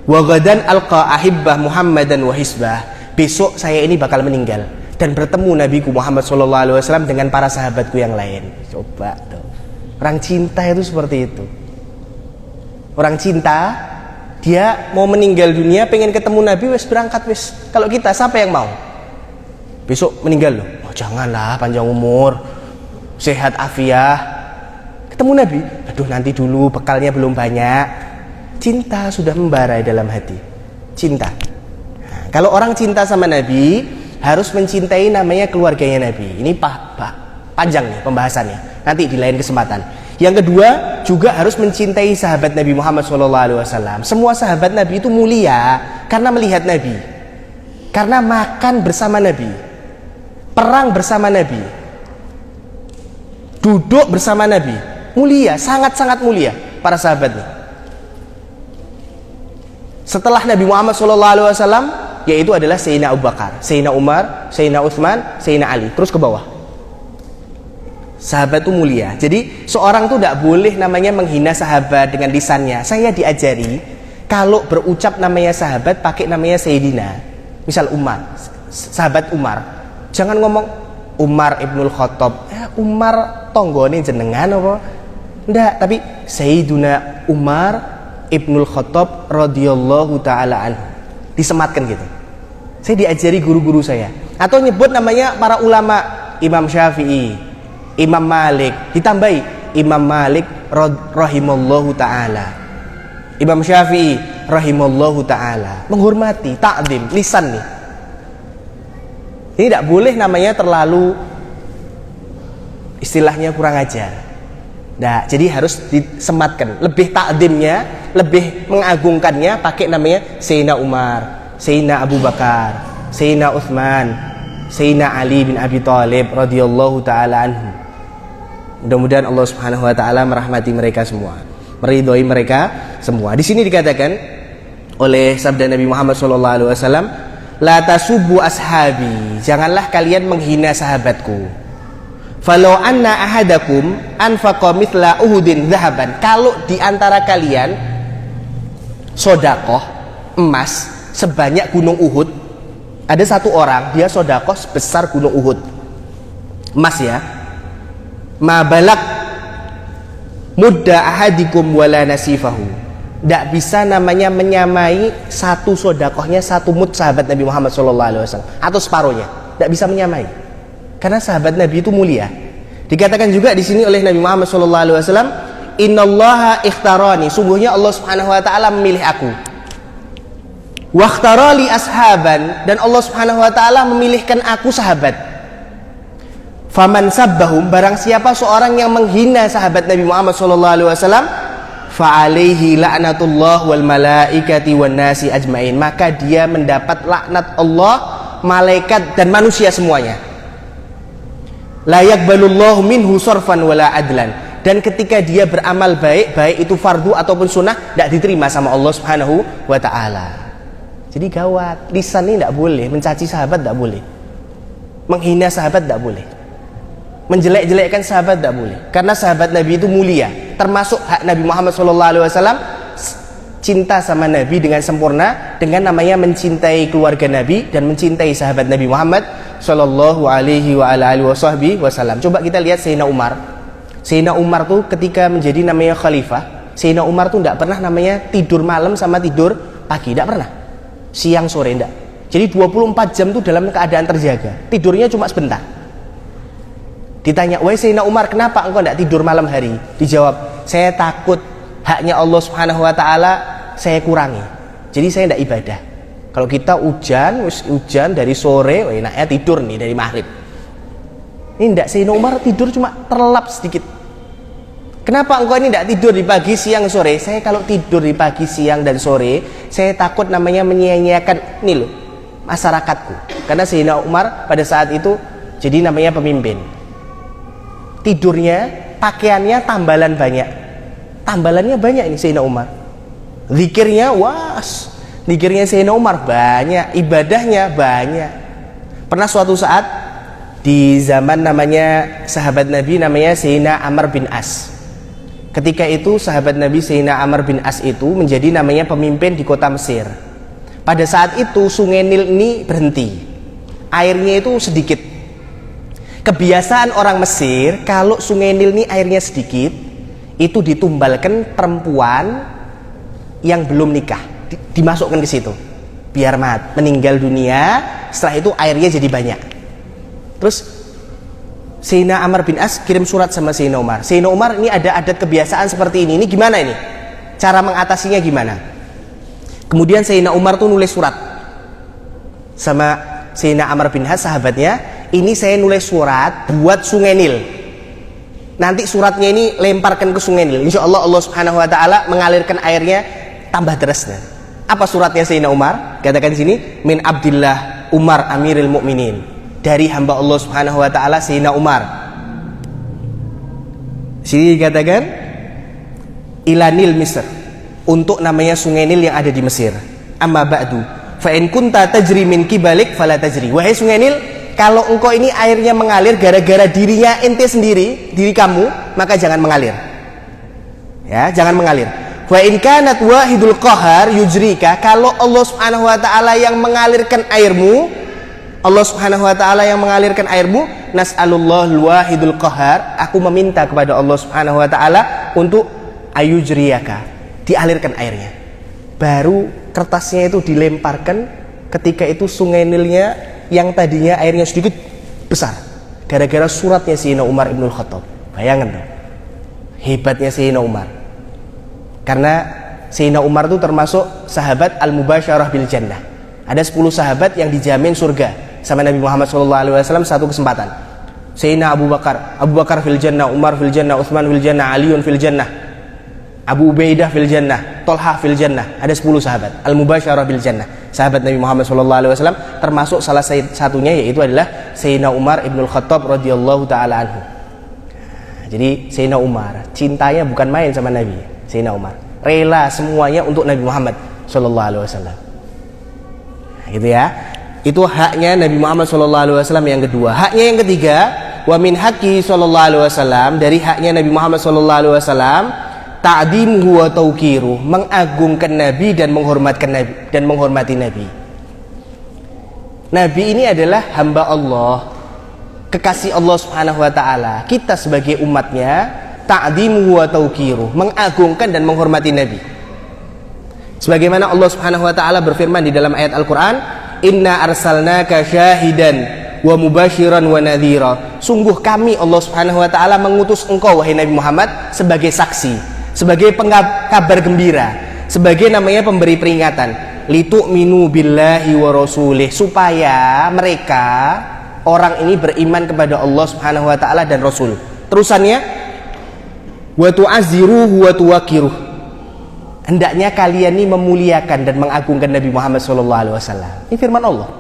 Wa ghadan alqa ahibbah Muhammadan wa hisbah. Besok saya ini bakal meninggal dan bertemu Nabiku Muhammad SAW dengan para sahabatku yang lain. Coba tuh. Orang cinta itu seperti itu. Orang cinta, dia mau meninggal dunia, pengen ketemu Nabi, wes berangkat wes. Kalau kita, siapa yang mau? Besok meninggal loh. Oh, janganlah, panjang umur, sehat afiah. Ketemu Nabi, aduh nanti dulu, bekalnya belum banyak. Cinta sudah membara dalam hati. Cinta. Nah, kalau orang cinta sama Nabi, harus mencintai namanya keluarganya Nabi. Ini panjang nih pembahasannya. Nanti di lain kesempatan. Yang kedua, juga harus mencintai sahabat Nabi Muhammad SAW. Semua sahabat Nabi itu mulia karena melihat Nabi, karena makan bersama Nabi, perang bersama Nabi, duduk bersama Nabi. Mulia, sangat-sangat mulia para sahabatnya. Setelah Nabi Muhammad SAW, yaitu adalah Sayyidina Abu Bakar, Sayyidina Umar, Sayyidina Utsman, Sayyidina Ali, terus ke bawah. Sahabat itu mulia. Jadi seorang tuh tidak boleh namanya menghina sahabat dengan lisannya. Saya diajari kalau berucap namanya sahabat pakai namanya Sayyidina. Misal Umar, sahabat Umar, jangan ngomong Umar ibnul Khattab. Umar tonggone jenengan apa? Enggak, tapi Sayyiduna Umar Ibnul Khattab radhiyallahu taala anhu. Disematkan gitu. Saya diajari guru-guru saya. Atau nyebut namanya para ulama, Imam Syafi'i, Imam Malik, ditambahi Imam Malik rahimallahu taala, Imam Syafi'i rahimallahu taala. Menghormati, ta'zim, lisan nih. Ini tidak boleh namanya terlalu istilahnya kurang ajar. Nah, jadi harus disematkan. Lebih ta'zimnya, lebih mengagungkannya pakai namanya Sayyidina Umar, Sayyidina Abu Bakar, Sayyidina Utsman, Sayyidina Ali bin Abi Thalib radhiyallahu taala anhu. Mudah-mudahan Allah Subhanahu wa taala merahmati mereka semua, meridhoi mereka semua. Di sini dikatakan oleh sabda Nabi Muhammad SAW, la tasubbu ashabi, janganlah kalian menghina sahabatku. Falau anna ahadakum anfaqa mithla uhudin dhahaban, kalau di antara kalian sodakoh emas sebanyak gunung Uhud, ada satu orang dia sodakoh sebesar gunung Uhud emas ya, ma balak mudda ahadikum wala nasifahu, tidak bisa namanya menyamai satu sodakohnya satu mud sahabat Nabi Muhammad SAW atau separuhnya, tidak bisa menyamai. Karena sahabat Nabi itu mulia. Dikatakan juga di sini oleh Nabi Muhammad SAW, innallaha ikhtarani, sungguhnya Allah Subhanahu wa taala memilih aku. Wakhtarali ashaban, dan Allah Subhanahu wa taala memilihkan aku sahabat. Faman sabbahum, barang siapa seorang yang menghina sahabat Nabi Muhammad SAW, fa alaihi la'natullah wal malaikati wan nasi ajmain, maka dia mendapat laknat Allah, malaikat dan manusia semuanya. La yaqbalullahu minhu sarfan wala adlan, dan ketika dia beramal baik, baik itu fardu ataupun sunnah, tidak diterima sama Allah Subhanahu wa taala. Jadi gawat, lisan ini tidak boleh, mencaci sahabat tidak boleh, menghina sahabat tidak boleh, menjelek-jelekkan sahabat tidak boleh, karena sahabat Nabi itu mulia. Termasuk hak Nabi Muhammad SAW cinta sama Nabi dengan sempurna, dengan namanya mencintai keluarga Nabi dan mencintai sahabat Nabi Muhammad Sallallahu alaihi wa ala alihi wasallam. Coba kita lihat Sayyidina Umar. Sayyidina Umar tuh ketika menjadi namanya khalifah, Sayyidina Umar tuh tidak pernah namanya tidur malam sama tidur pagi, tidak pernah. Siang sore tidak. Jadi 24 jam tuh dalam keadaan terjaga. Tidurnya cuma sebentar. Ditanya, "Wahai Sayyidina Umar, kenapa engkau tidak tidur malam hari?" Dijawab, "Saya takut haknya Allah Subhanahu wa taala saya kurangi. Jadi saya tidak ibadah." Kalau kita hujan dari sore, enaknya tidur nih dari maghrib. Ini tidak, Sayyidina Umar tidur cuma terlelap sedikit. Kenapa engkau ini tidak tidur di pagi, siang, sore? Saya kalau tidur di pagi, siang, dan sore, saya takut namanya menyia-nyiakan ini loh, masyarakatku. Karena Sayyidina Umar pada saat itu jadi namanya pemimpin. Tidurnya, pakaiannya tambalan banyak. Tambalannya banyak ini Sayyidina Umar. Zikirnya, zikirnya Sayyidina Umar banyak, ibadahnya banyak. Pernah suatu saat di zaman namanya sahabat Nabi namanya Sayyidina Amr bin As. Ketika itu sahabat Nabi Sayyidina Amr bin As itu menjadi namanya pemimpin di kota Mesir. Pada saat itu sungai Nil ini berhenti, airnya itu sedikit. Kebiasaan orang Mesir kalau sungai Nil ini airnya sedikit, itu ditumbalkan perempuan yang belum nikah, dimasukkan ke situ biar meninggal dunia. Setelah itu airnya jadi banyak. Terus Sayyidina Amr bin As kirim surat sama Sayyidina Umar. Sayyidina Umar, ini ada adat kebiasaan seperti ini gimana ini? Cara mengatasinya gimana? Kemudian Sayyidina Umar tuh nulis surat sama Sayyidina Amr bin As sahabatnya, "Ini saya nulis surat buat sungai Nil. Nanti suratnya ini lemparkan ke sungai Nil. Insya Allah Allah Subhanahu wa taala mengalirkan airnya tambah derasnya." Apa suratnya Sayyidina Umar? Katakan di sini, min Abdillah Umar Amiril Mukminin, dari hamba Allah Subhanahu wa taala Sayyidina Umar. Sini dikatakan ilanil Misr, untuk namanya sungai Nil yang ada di Mesir. Amma ba'du, fa in kunta tajri min kibalik fala tajri. Wahai sungai Nil, kalau engkau ini airnya mengalir gara-gara dirinya ente sendiri, diri kamu, maka jangan mengalir. Ya, jangan mengalir. Wa in kanat wahidul qahar yujrika, kalau Allah Subhanahu wa taala yang mengalirkan airmu, Allah Subhanahu wa taala yang mengalirkan airmu, nas'alullah wahidul qahar, aku meminta kepada Allah Subhanahu wa taala untuk ayujriyaka, dialirkan airnya. Baru kertasnya itu dilemparkan, ketika itu sungai Nilnya yang tadinya airnya sedikit besar gara-gara suratnya Sayyidina Umar Ibnul Khattab. Bayangkan tuh hebatnya Sayyidina Umar, karena Sayyidina Umar itu termasuk sahabat al-mubasyarah bil jannah. Ada 10 sahabat yang dijamin surga sama Nabi Muhammad SAW satu kesempatan. Sayyidina Abu Bakar fil jannah, Umar fil jannah, Utsman fil jannah, Aliun fil jannah, Abu Ubaidah fil jannah, Tolhah fil jannah. Ada 10 sahabat al-mubasyarah bil jannah, sahabat Nabi Muhammad SAW, termasuk salah satunya yaitu adalah Sayyidina Umar Ibnul Khattab radhiyallahu taala anhu. Jadi Sayyidina Umar cintanya bukan main sama Nabi. Sayyidina Umar rela semuanya untuk Nabi Muhammad SAW. Gitu ya. Itu haknya Nabi Muhammad SAW yang kedua. Haknya yang ketiga, wa min haqqi SAW, dari haknya Nabi Muhammad SAW, ta'dimuhu wa tauqiruh, mengagungkan Nabi dan menghormatkan Nabi dan menghormati Nabi. Nabi ini adalah hamba Allah, kekasih Allah Subhanahu wa taala. Kita sebagai umatnya, ta'dimuhu wa tauqiruh, mengagungkan dan menghormati Nabi. Sebagaimana Allah Subhanahu wa taala berfirman di dalam ayat Al-Qur'an, "Inna arsalnaka syahidan wa mubasyiran wa nadhira." Sungguh kami Allah Subhanahu wa taala mengutus engkau wahai Nabi Muhammad sebagai saksi, sebagai kabar gembira, sebagai namanya pemberi peringatan, litu'minu billahi wa rasulih, supaya mereka orang ini beriman kepada Allah Subhanahu wa taala dan Rasul. Terusannya, wa tu'azziruhu wa tuwaqiruh, hendaknya kalian ini memuliakan dan mengagungkan Nabi Muhammad SAW. Ini firman Allah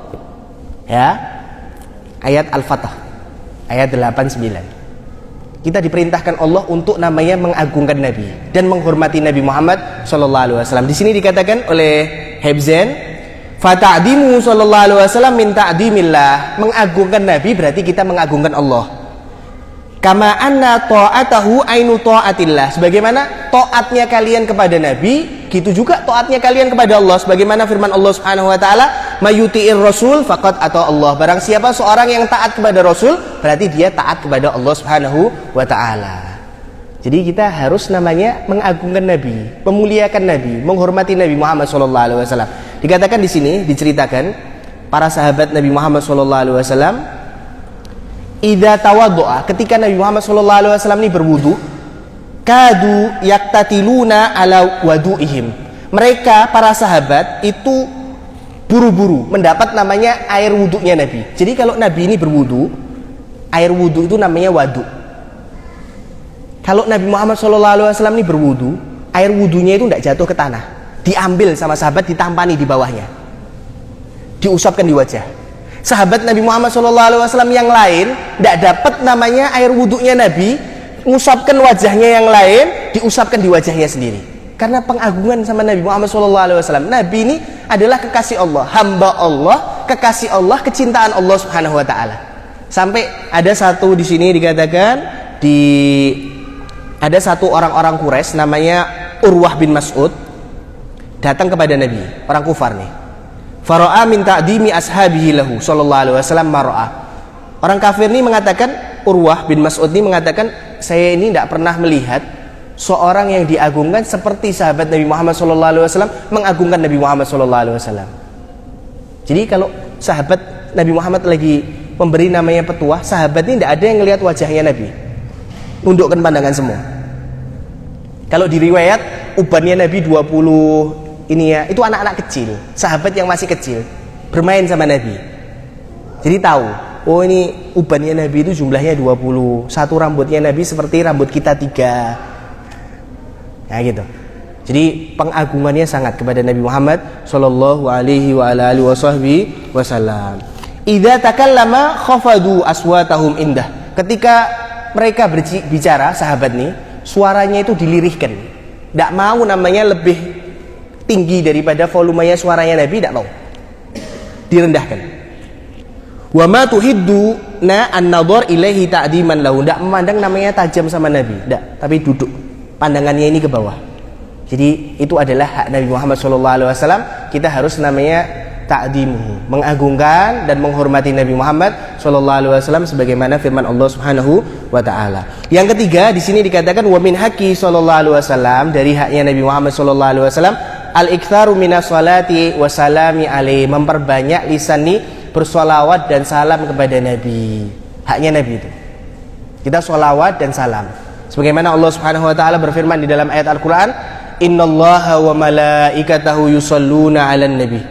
ya, ayat Al-Fatah ayat 89. Kita diperintahkan Allah untuk namanya mengagungkan Nabi dan menghormati Nabi Muhammad SAW. Di sini dikatakan oleh Hebzen, fata'dimu SAW min ta'dimillah, mengagungkan Nabi berarti kita mengagungkan Allah. Kama anna ta'atahu ainu ta'atillah, sebagaimana taatnya kalian kepada Nabi, gitu juga taatnya kalian kepada Allah. Sebagaimana firman Allah Subhanahu wa taala, mayuti'ir rasul faqad ata Allah, barang siapa seorang yang taat kepada Rasul berarti dia taat kepada Allah Subhanahu wa taala. Jadi kita harus namanya mengagungkan Nabi, memuliakan Nabi, menghormati Nabi Muhammad SAW. Dikatakan di sini, diceritakan para sahabat Nabi Muhammad SAW, idza tawaddu'a, ketika Nabi Muhammad SAW ini berwudu, kadu yaktatiluna ala wadu'ihim, mereka para sahabat itu buru-buru mendapat namanya air wudunya Nabi. Jadi kalau Nabi ini berwudu, air wudu itu namanya wadu. Kalau Nabi Muhammad SAW ini berwudu, air wudunya itu tidak jatuh ke tanah, diambil sama sahabat, ditampani di bawahnya, diusapkan di wajah. Sahabat Nabi Muhammad SAW yang lain tidak dapat namanya air wudunya Nabi, mengusapkan wajahnya yang lain, diusapkan di wajahnya sendiri. Karena pengagungan sama Nabi Muhammad SAW. Nabi ini adalah kekasih Allah, hamba Allah, kekasih Allah, kecintaan Allah Subhanahu wa taala. Sampai ada satu di sini dikatakan, ada satu orang-orang Quraisy namanya Urwah bin Mas'ud datang kepada Nabi, orang kufar nih. Fara'a min ta'dimi ashabihi lahu sallallahu alaihi wasallam mara'a. Orang kafir ini mengatakan, Urwah bin Mas'ud ini mengatakan, saya ini tidak pernah melihat seorang yang diagungkan seperti sahabat Nabi Muhammad sallallahu alaihi wasallam mengagungkan Nabi Muhammad sallallahu alaihi wasallam. Jadi kalau sahabat Nabi Muhammad lagi memberi namanya petuah, sahabat ini tidak ada yang melihat wajahnya Nabi, tundukkan pandangan semua. Kalau di riwayat ubannya Nabi 20 ini ya, itu anak-anak kecil, sahabat yang masih kecil bermain sama Nabi. Jadi tahu, oh ini ubannya Nabi itu jumlahnya 20, satu rambutnya Nabi seperti rambut kita 3. Nah gitu. Jadi pengagungannya sangat kepada Nabi Muhammad sallallahu alaihi wa ala alihi wasallam. Idza takallama khafadu aswatahum indah. Ketika mereka berbicara, sahabat nih, suaranya itu dilirihkan. Tidak mau namanya lebih tinggi daripada volumenya suaranya Nabi, tidak mau, direndahkan. Wa ma tuhiddu na an-nadhar ilaihi ta'diman lahu, tidak memandang namanya tajam sama Nabi, tidak, tapi duduk pandangannya ini ke bawah. Jadi itu adalah hak Nabi Muhammad SAW. Kita harus namanya ta'dimuhu, mengagungkan dan menghormati Nabi Muhammad sallallahu alaihi wasallam sebagaimana firman Allah Subhanahu wa taala. Yang ketiga di sini dikatakan wa min haqqi sallallahu alaihi wasallam, dari haknya Nabi Muhammad sallallahu alaihi wasallam al-iktsaru minas salati wa salami alaihi, memperbanyak lisan nih bersolawat dan salam kepada Nabi. Haknya Nabi itu kita solawat dan salam sebagaimana Allah Subhanahu wa taala berfirman di dalam ayat Al-Qur'an, innallaha wa malaikatahu yusholluna 'alan nabi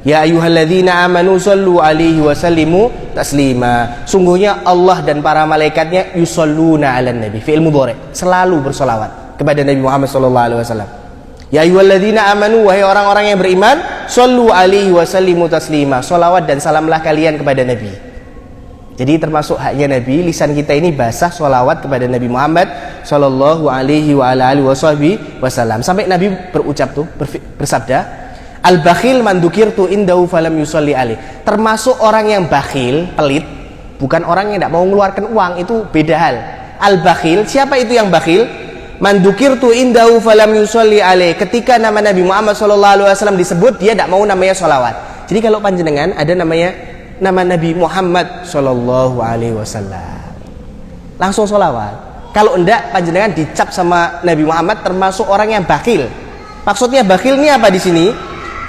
ya ayyuhalladzina amanu shollu 'alaihi wa sallimu taslima. Sungguhnya Allah dan para malaikatnya yusholluna 'alan nabi, fi'il mudhari, selalu bersolawat kepada Nabi Muhammad sallallahu alaihi wasallam. Ya ayyuhalladzina amanu, wahai orang-orang yang beriman, shollu 'alaihi wa sallimu taslima, solawat dan salamlah kalian kepada Nabi. Jadi termasuk haknya Nabi, lisan kita ini basah solawat kepada Nabi Muhammad sallallahu alaihi wa ala alihi wasallam. Sampai Nabi berucap tuh, bersabda, al-bakhil man dzukirtu indahu falam yusolli alaih. Termasuk orang yang bakhil, pelit, bukan orang yang tidak mau mengeluarkan uang, itu beda hal. Al-bakhil, siapa itu yang bakhil? Man dzukirtu indahu falam yusolli alaih. Ketika nama Nabi Muhammad sallallahu alaihi wasallam disebut, dia tidak mau namanya solawat. Jadi kalau panjenengan ada nama Nabi Muhammad sallallahu alaihi wasallam, langsung solawat. Kalau enggak, panjenengan dicap sama Nabi Muhammad termasuk orang yang bakhil. Maksudnya bakhil ini apa di sini?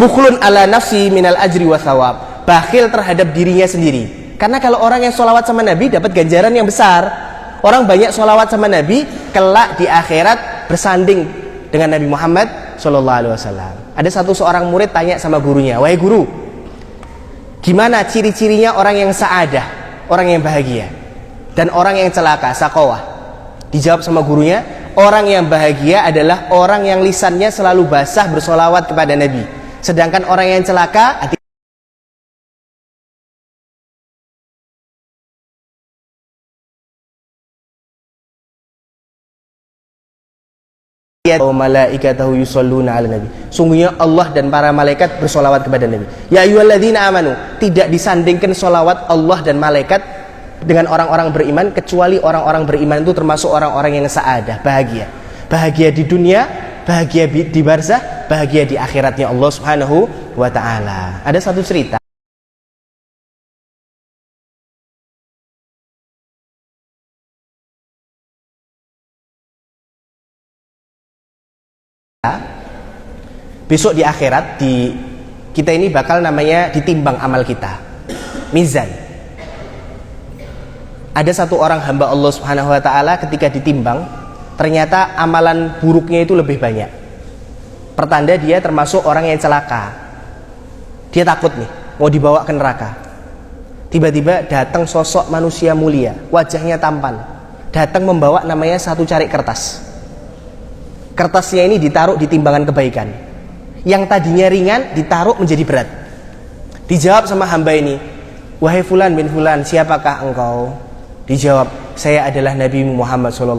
Bukhlun ala nafsi minal ajri wa thawab, bakhil terhadap dirinya sendiri. Karena kalau orang yang solawat sama Nabi dapat ganjaran yang besar. Orang banyak solawat sama Nabi, kelak di akhirat bersanding dengan Nabi Muhammad sallallahu alaihi wasallam. Ada seorang murid tanya sama gurunya, wahai guru, gimana ciri-cirinya orang yang sa'adah, orang yang bahagia, dan orang yang celaka, saqawah? Dijawab sama gurunya, orang yang bahagia adalah orang yang lisannya selalu basah bersolawat kepada Nabi. Sedangkan orang yang celaka, malaikatahu yusholluna 'alan nabi, sungguhnya Allah dan para malaikat bersolawat kepada Nabi. Ya ayyuhalladzina amanu, tidak disandingkan solawat Allah dan malaikat dengan orang-orang beriman, kecuali orang-orang beriman itu termasuk orang-orang yang sa'adah, bahagia. Bahagia di dunia, bahagia di barzah, bahagia di akhiratnya Allah Subhanahu wa ta'ala. Ada satu cerita, besok di akhirat kita ini bakal namanya ditimbang amal kita, mizan. Ada satu orang hamba Allah Subhanahu wa ta'ala ketika ditimbang, ternyata amalan buruknya itu lebih banyak. Pertanda dia termasuk orang yang celaka. Dia takut nih mau dibawa ke neraka. Tiba-tiba datang sosok manusia mulia, wajahnya tampan, datang membawa namanya satu carik kertas. Kertasnya ini ditaruh di timbangan kebaikan. Yang tadinya ringan ditaruh menjadi berat. Dijawab sama hamba ini, wahai fulan bin fulan, siapakah engkau? Dijawab, saya adalah Nabi Muhammad SAW.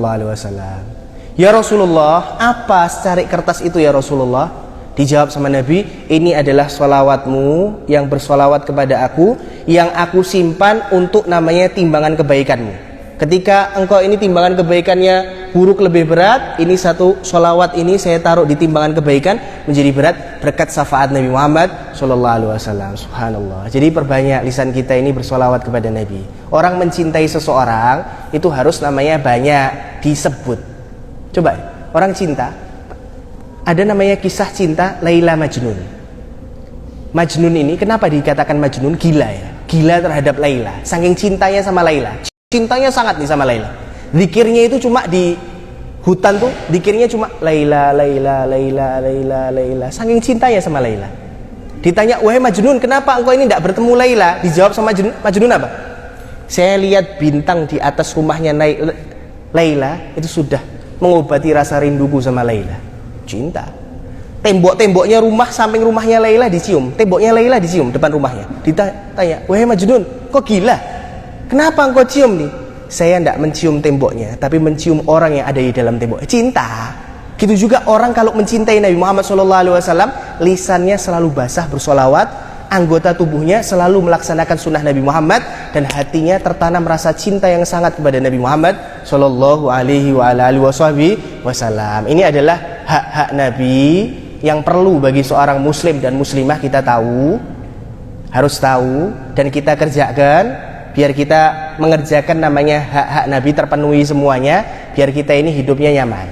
Ya Rasulullah, apa secarik kertas itu ya Rasulullah? Dijawab sama Nabi, ini adalah sholawatmu yang bersolawat kepada aku, yang aku simpan untuk namanya timbangan kebaikanmu. Ketika engkau ini timbangan kebaikannya buruk lebih berat, ini satu sholawat ini saya taruh di timbangan kebaikan menjadi berat berkat syafaat Nabi Muhammad SAW. Subhanallah. Jadi perbanyak lisan kita ini bersolawat kepada Nabi. Orang mencintai seseorang itu harus namanya banyak disebut. Coba orang cinta, ada namanya kisah cinta Laila Majnun. Majnun ini kenapa dikatakan Majnun? Gila ya, gila terhadap Laila, saking cintanya sama Laila. Cintanya sangat nih sama Laila. Zikirnya itu cuma di hutan tuh, zikirnya cuma Laila, Laila, Laila, Laila, Laila. Saking cintanya sama Laila. Ditanya, wahai Majnun, kenapa engkau ini tidak bertemu Laila? Dijawab sama Majnun apa? Saya lihat bintang di atas rumahnya Laila, itu sudah mengobati rasa rinduku sama Laila. Cinta. Tembok-temboknya rumah, samping rumahnya Laila dicium. Temboknya Laila dicium depan rumahnya. Ditanya, wahai Majnun, kok gila? Kenapa engkau cium nih? Saya tidak mencium temboknya, tapi mencium orang yang ada di dalam tembok. Cinta. Gitu juga orang kalau mencintai Nabi Muhammad SAW, lisannya selalu basah bersolawat, anggota tubuhnya selalu melaksanakan sunnah Nabi Muhammad, dan hatinya tertanam rasa cinta yang sangat kepada Nabi Muhammad SAW. Ini adalah hak-hak Nabi yang perlu bagi seorang muslim dan muslimah kita tahu. harus tahu dan kita kerjakan, biar kita mengerjakan namanya hak-hak Nabi terpenuhi semuanya, biar kita ini hidupnya nyaman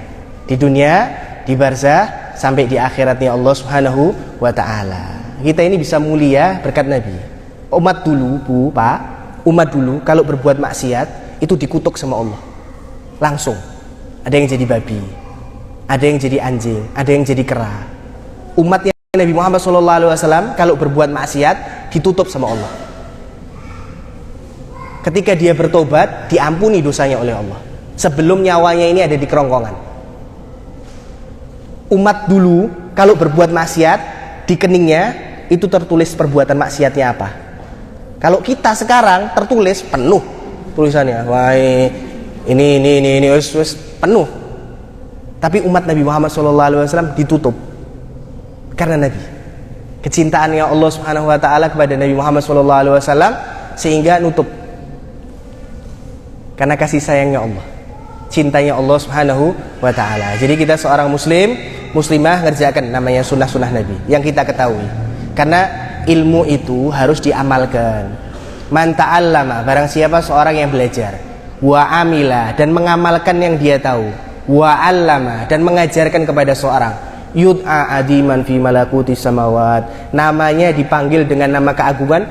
di dunia, di barzah, sampai di akhiratnya Allah Subhanahu wa ta'ala. Kita ini bisa mulia berkat Nabi. Umat dulu, Bu, Pak, umat dulu kalau berbuat maksiat itu dikutuk sama Allah langsung. Ada yang jadi babi, ada yang jadi anjing, ada yang jadi kera. Umatnya Nabi Muhammad SAW kalau berbuat maksiat ditutup sama Allah. Ketika dia bertobat, diampuni dosanya oleh Allah sebelum nyawanya ini ada di kerongkongan. Umat dulu kalau berbuat maksiat, di keningnya itu tertulis perbuatan maksiatnya apa. Kalau kita sekarang tertulis penuh tulisannya, wah ini wis penuh. Tapi umat Nabi Muhammad SAW ditutup karena Nabi, kecintaannya Allah Subhanahu wa ta'ala kepada Nabi Muhammad SAW, sehingga nutup karena kasih sayangnya Allah, cintanya Allah Subhanahu wa ta'ala. Jadi kita seorang muslim, muslimah ngerjakan namanya sunnah-sunnah Nabi yang kita ketahui, karena ilmu itu harus diamalkan. Man ta'allama, barang siapa seorang yang belajar, wa amila, dan mengamalkan yang dia tahu, wa allama, dan mengajarkan kepada seorang, yud'a adiman fi malakuti samawat, namanya dipanggil dengan nama keagungan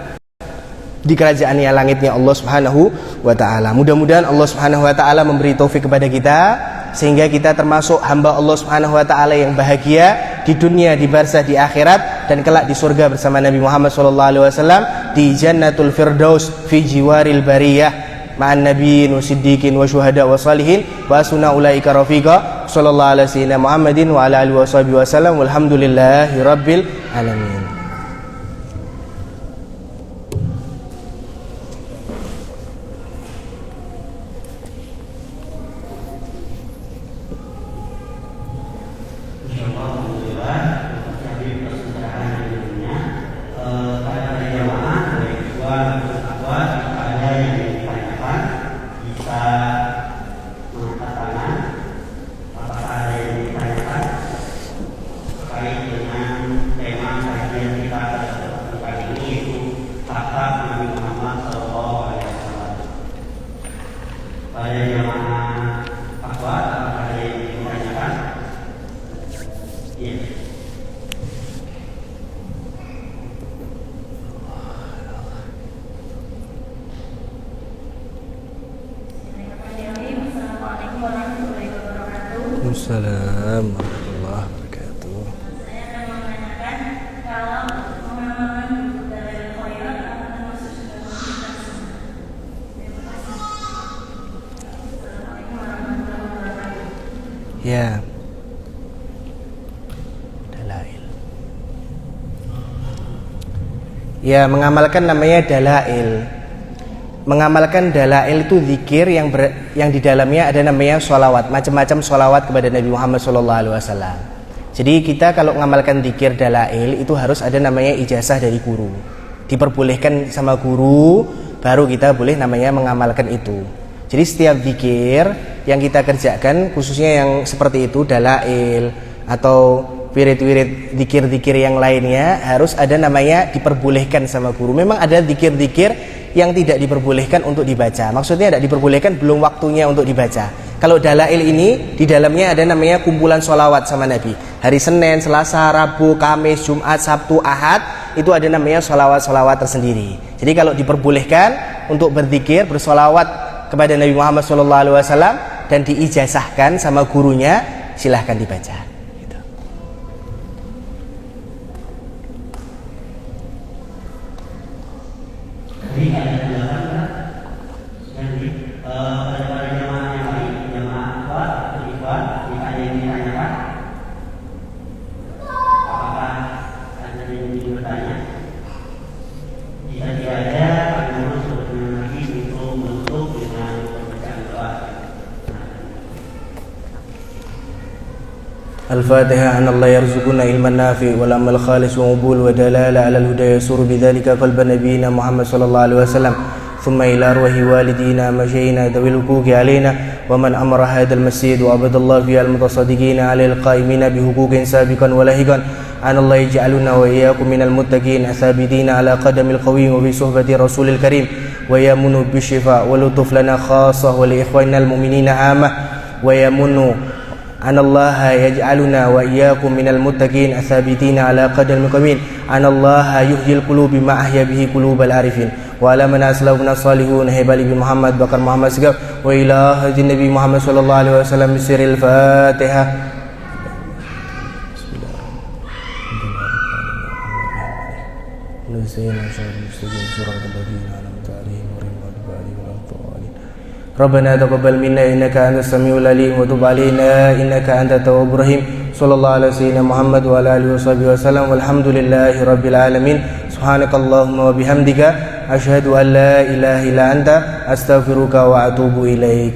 di kerajaannya langitnya Allah Subhanahu wa ta'ala. Mudah-mudahan Allah Subhanahu wa ta'ala memberi taufik kepada kita sehingga kita termasuk hamba Allah Subhanahu wa ta'ala yang bahagia di dunia, di barzah, di akhirat, dan kelak di surga bersama Nabi Muhammad SAW di Jannatul Firdaus fi jiwaril bariyah ma'an nabiyyin wa siddiqin wa syuhada wa salihin wa asuna ulaika rafiqa. Sallallahu alaihi sayyidina Muhammadin wa ala alihi washabihi wasallam, walhamdulillahi rabbil alamin. Assalamualaikum warahmatullahi wabarakatuh. Saya akan menanyakan kalau mengamalkan dalil khairat apakah termasuk dalam kita semua. Terima kasih. Assalamualaikum warahmatullahi wabarakatuh. Ya. Dalail. Ya, mengamalkan namanya dalail. Mengamalkan dalail itu zikir yang di dalamnya ada namanya sholawat, macam-macam sholawat kepada Nabi Muhammad SAW. Jadi kita kalau mengamalkan zikir dalail itu harus ada namanya ijazah dari guru, diperbolehkan sama guru, baru kita boleh namanya mengamalkan itu. Jadi setiap zikir yang kita kerjakan, khususnya yang seperti itu dalail atau wirid-wirid zikir-zikir yang lainnya, harus ada namanya diperbolehkan sama guru. Memang ada zikir-zikir yang tidak diperbolehkan untuk dibaca. Maksudnya tidak diperbolehkan, belum waktunya untuk dibaca. Kalau dalail ini di dalamnya ada namanya kumpulan sholawat sama Nabi. Hari Senin, Selasa, Rabu, Kamis, Jumat, Sabtu, Ahad, itu ada namanya sholawat-sholawat tersendiri. Jadi kalau diperbolehkan untuk berzikir, bersolawat kepada Nabi Muhammad SAW dan diijazahkan sama gurunya, silahkan dibaca. Jadi ada penjelasan kan? Jadi pada jamaah yang lain, jamaah kuat atau ikhwan, ditanya yang ditanyakan, apakah ada yang ingin bertanya? Jika tidak ada, kami mohon sebelum lagi untuk menutup dengan pembacaan doa. الفاتحة. أن الله يرزقنا علما نافع والعمل خالص ومقبول ودلالة على الهدى يسور بذلك قلب نبينا محمد صلى الله عليه وسلم. ثم إلى أرواح والدينا مشينا ذوي الحقوق علينا ومن أمر هذا المسجد وعبد الله فيها المتصدقين على القائمين بحقوق سابقا ولاحقا أن الله يجعلنا وإياكم من المتقين الثابتين على قدم القويم وبصحبة رسول الكريم ويمن بالشفاء ولطف لنا خاصة ولإخواننا المؤمنين عامة ويمن أن الله يجعلنا وإياكم من المتقين الثابتين على قدم القويم أن الله يحيي القلوب ما أحيا به قلوب العارفين وعلى من أسلمنا الصالحون هبالي بمحمد بكر محمد سقف وإلى هدي النبي محمد صلى الله عليه وسلم بسر الفاتحة. ربنا تقبل منا إنك أنت السميع العليم وتب علينا إنك أنت التواب الرحيم صلى الله على سيدنا محمد وعلى آله وصحبه وسلم والحمد لله رب العالمين سبحانك اللهم وبحمدك أشهد أن لا إله إلا أنت أستغفرك وأتوب إليك.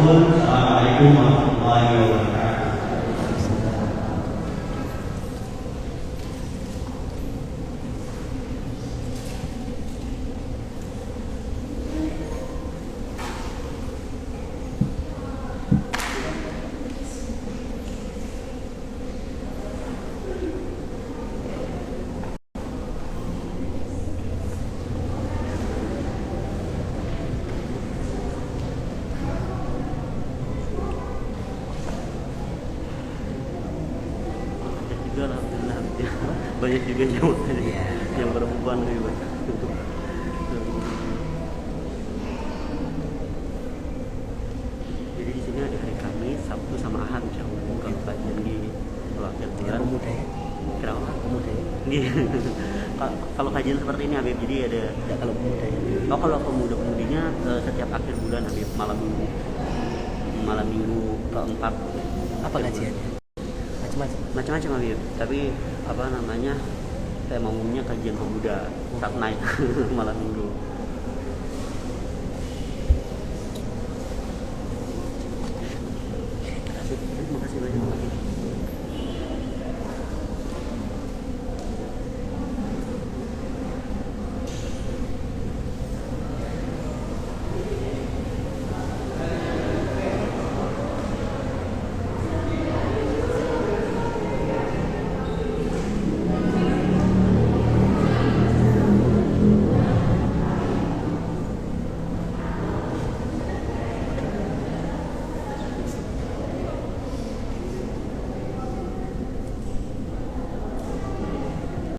Assalamualaikum warahmatullahi wabarakatuh. Alhamdulillah, banyak juga yang berhubungan dengan jadi di sini ada hari Kamis, Sabtu sama Ahad insyaallah kalau kajian di wakil Tuhan Pemuda ya? kenapa? Pemuda ya? Kalau kajian seperti ini Habib, jadi ada Tidak kalau pemuda ya? kalau pemuda-pemudinya setiap akhir bulan Habib, malam minggu keempat. Apa kajiannya? Macam-macam Habib, tapi apa namanya, tema umumnya kajian pemuda saat naik malam minggu.